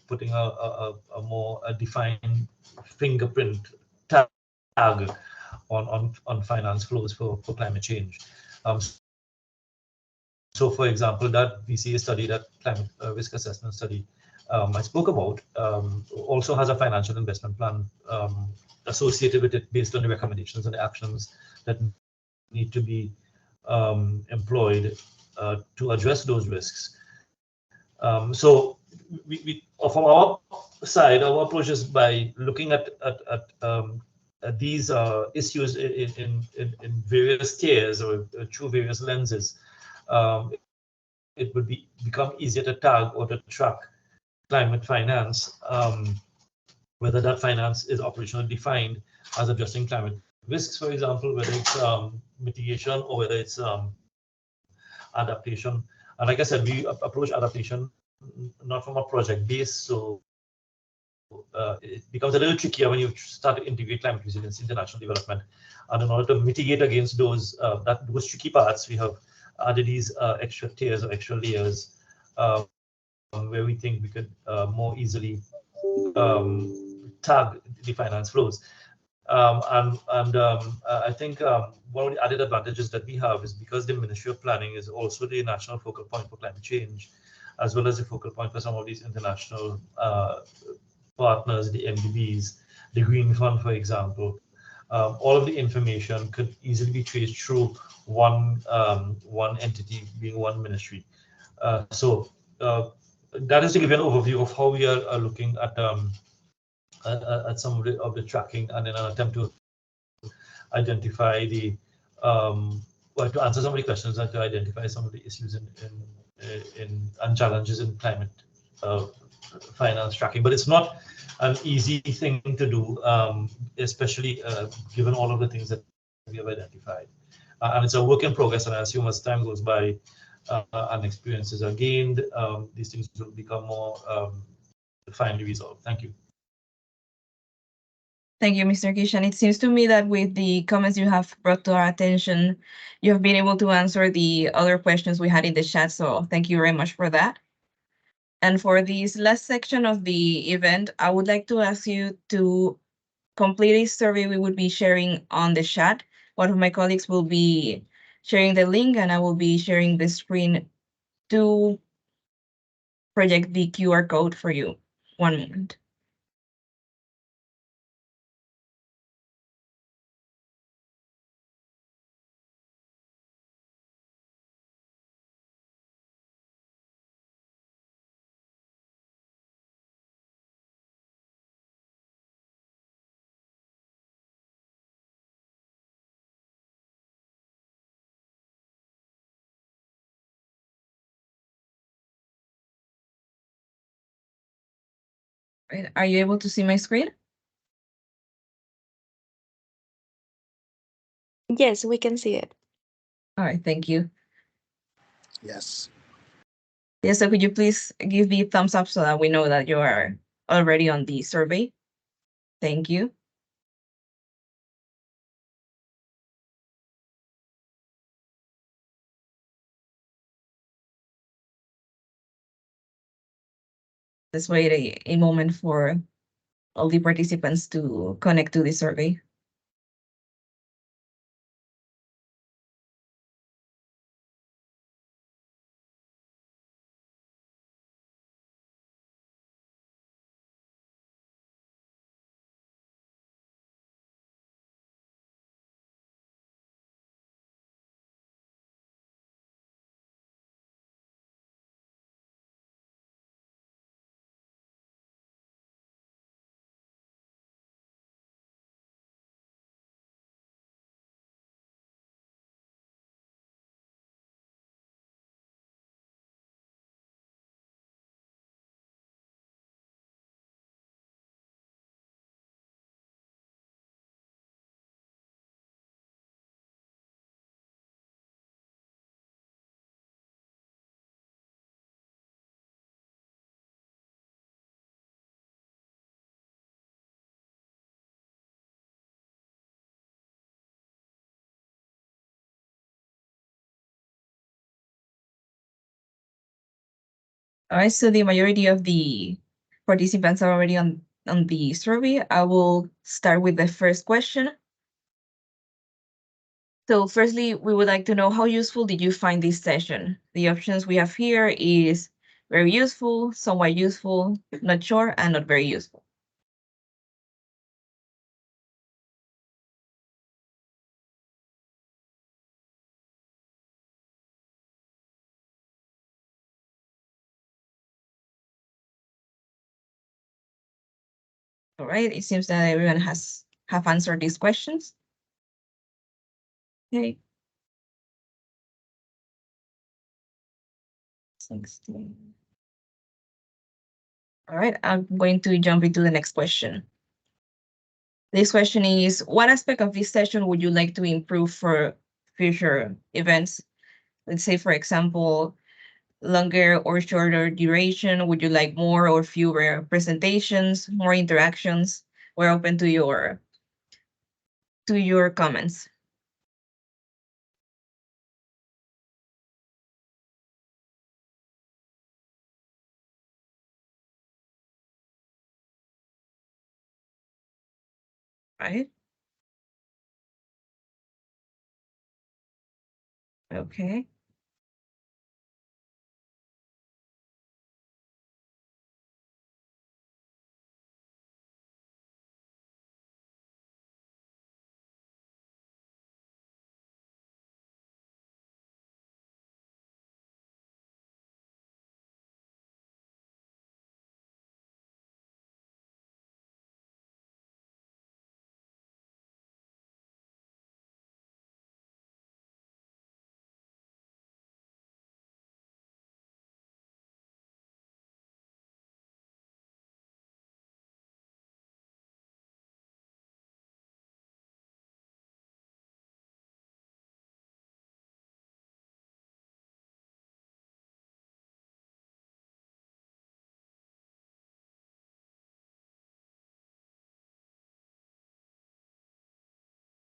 putting a more defined fingerprint tag on finance flows for climate change. So, for example, that VCA study, that climate risk assessment study I spoke about, also has a financial investment plan associated with it based on the recommendations and the actions that need to be employed to address those risks. So we from our side, our approach is by looking at these issues in various tiers or through various lenses. It would become easier to tag or to track climate finance, whether that finance is operationally defined as addressing climate risks, for example, whether it's mitigation or whether it's adaptation. And like I said, we approach adaptation not from a project base, so it becomes a little trickier when you start to integrate climate resilience into national development. And in order to mitigate against those tricky parts, we have added these extra tiers or extra layers where we think we could more easily tag the finance flows. I think one of the added advantages that we have is because the Ministry of Planning is also the national focal point for climate change, as well as the focal point for some of these international partners, the MDBs, the Green Fund, for example. All of the information could easily be traced through one entity, being one ministry. So that is to give you an overview of how we are looking at some of the tracking, and in an attempt to identify the well, to answer some of the questions and to identify some of the issues and challenges in climate finance tracking. But it's not an easy thing to do, especially given all of the things that we have identified. And it's a work in progress, and I assume as time goes by and experiences are gained, these things will become more finely resolved. Thank you. Thank you, Mr. Kishan. It seems to me that with the comments you have brought to our attention, you have been able to answer the other questions we had in the chat. So thank you very much for that. And for this last section of the event, I would like to ask you to complete a survey we would be sharing on the chat. One of my colleagues will be sharing the link, and I will be sharing the screen to project the QR code for you. One moment. Right. Are you able to see my screen? Yes, we can see it. All right, thank you. Yes. Yes, so could you please give the thumbs up so that we know that you are already on the survey? Thank you. Let's wait a moment for all the participants to connect to the survey. All right, so the majority of the participants are already on the survey. I will start with the first question. So firstly, we would like to know, how useful did you find this session? The options we have here is very useful, somewhat useful, not sure, and not very useful. All right, it seems that everyone have answered these questions. Okay. 16. All right, I'm going to jump into the next question. This question is, what aspect of this session would you like to improve for future events? Let's say, for example, longer or shorter duration? Would you like more or fewer presentations, more interactions? We're open to your comments. Right? Okay.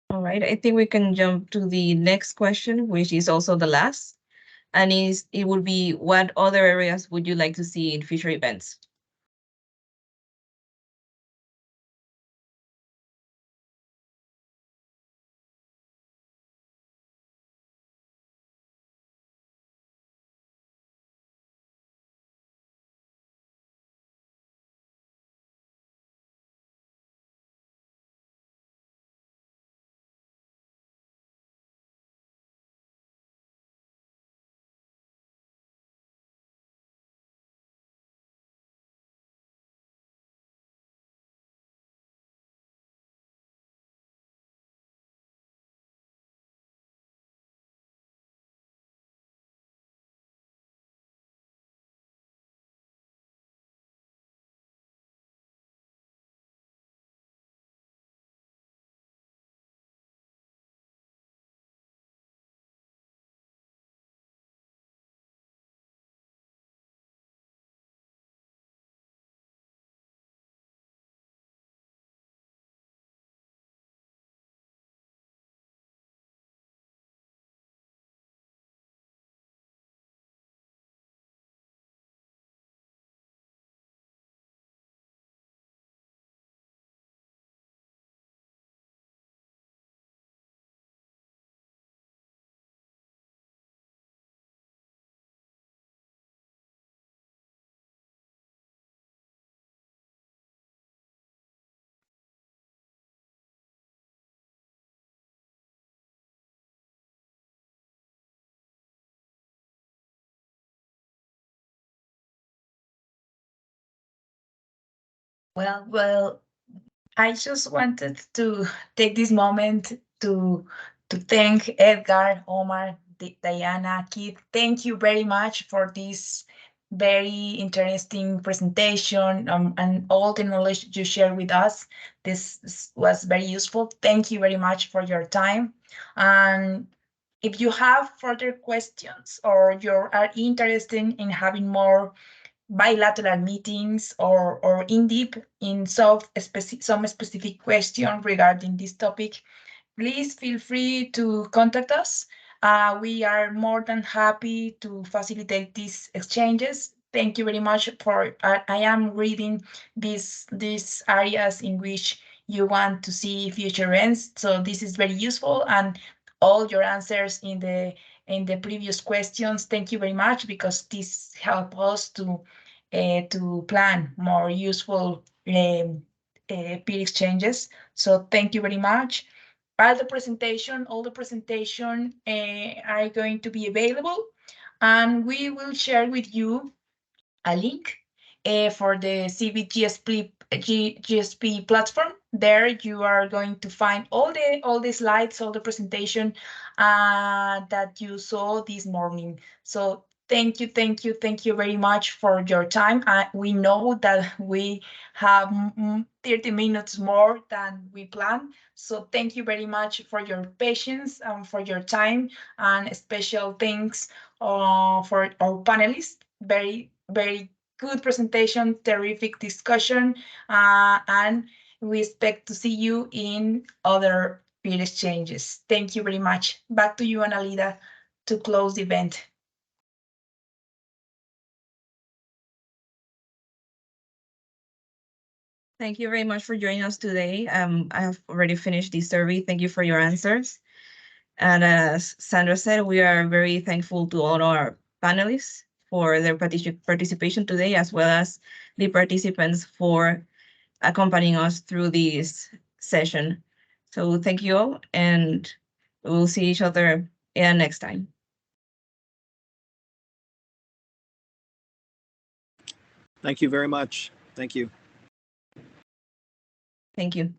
All right, I think we can jump to the next question, which is also the last, and it would be, what other areas would you like to see in future events? Well, I just wanted to take this moment to thank Edgar, Omar, Diana, Keith. Thank you very much for this very interesting presentation, and all the knowledge you shared with us. Was very useful. Thank you very much for your time. And if you have further questions, or you are interested in having more bilateral meetings, or in deep in some specific question regarding this topic, please feel free to contact us. We are more than happy to facilitate these exchanges. Thank you very much for, I am reading these areas in which you want to see future events. So this is very useful, and all your answers in the previous questions. Thank you very much, because this help us to plan more useful peer exchanges. So thank you very much. All the presentation are going to be available, and we will share with you a link for the CB GSP platform. There you are going to find all the slides, all the presentation that you saw this morning. So Thank you very much for your time. We know that we have 30 minutes more than we planned. So thank you very much for your patience and for your time, and special thanks for our panelists. Very good presentation, terrific discussion, and we expect to see you in other peer exchanges. Thank you very much. Back to you, Analida, to close the event. Thank you very much for joining us today. I have already finished the survey. Thank you for your answers. And as Sandra said, we are very thankful to all our panelists for their participation today, as well as the participants for accompanying us through this session. So thank you all, and we'll see each other next time. Thank you very much. Thank you. Thank you.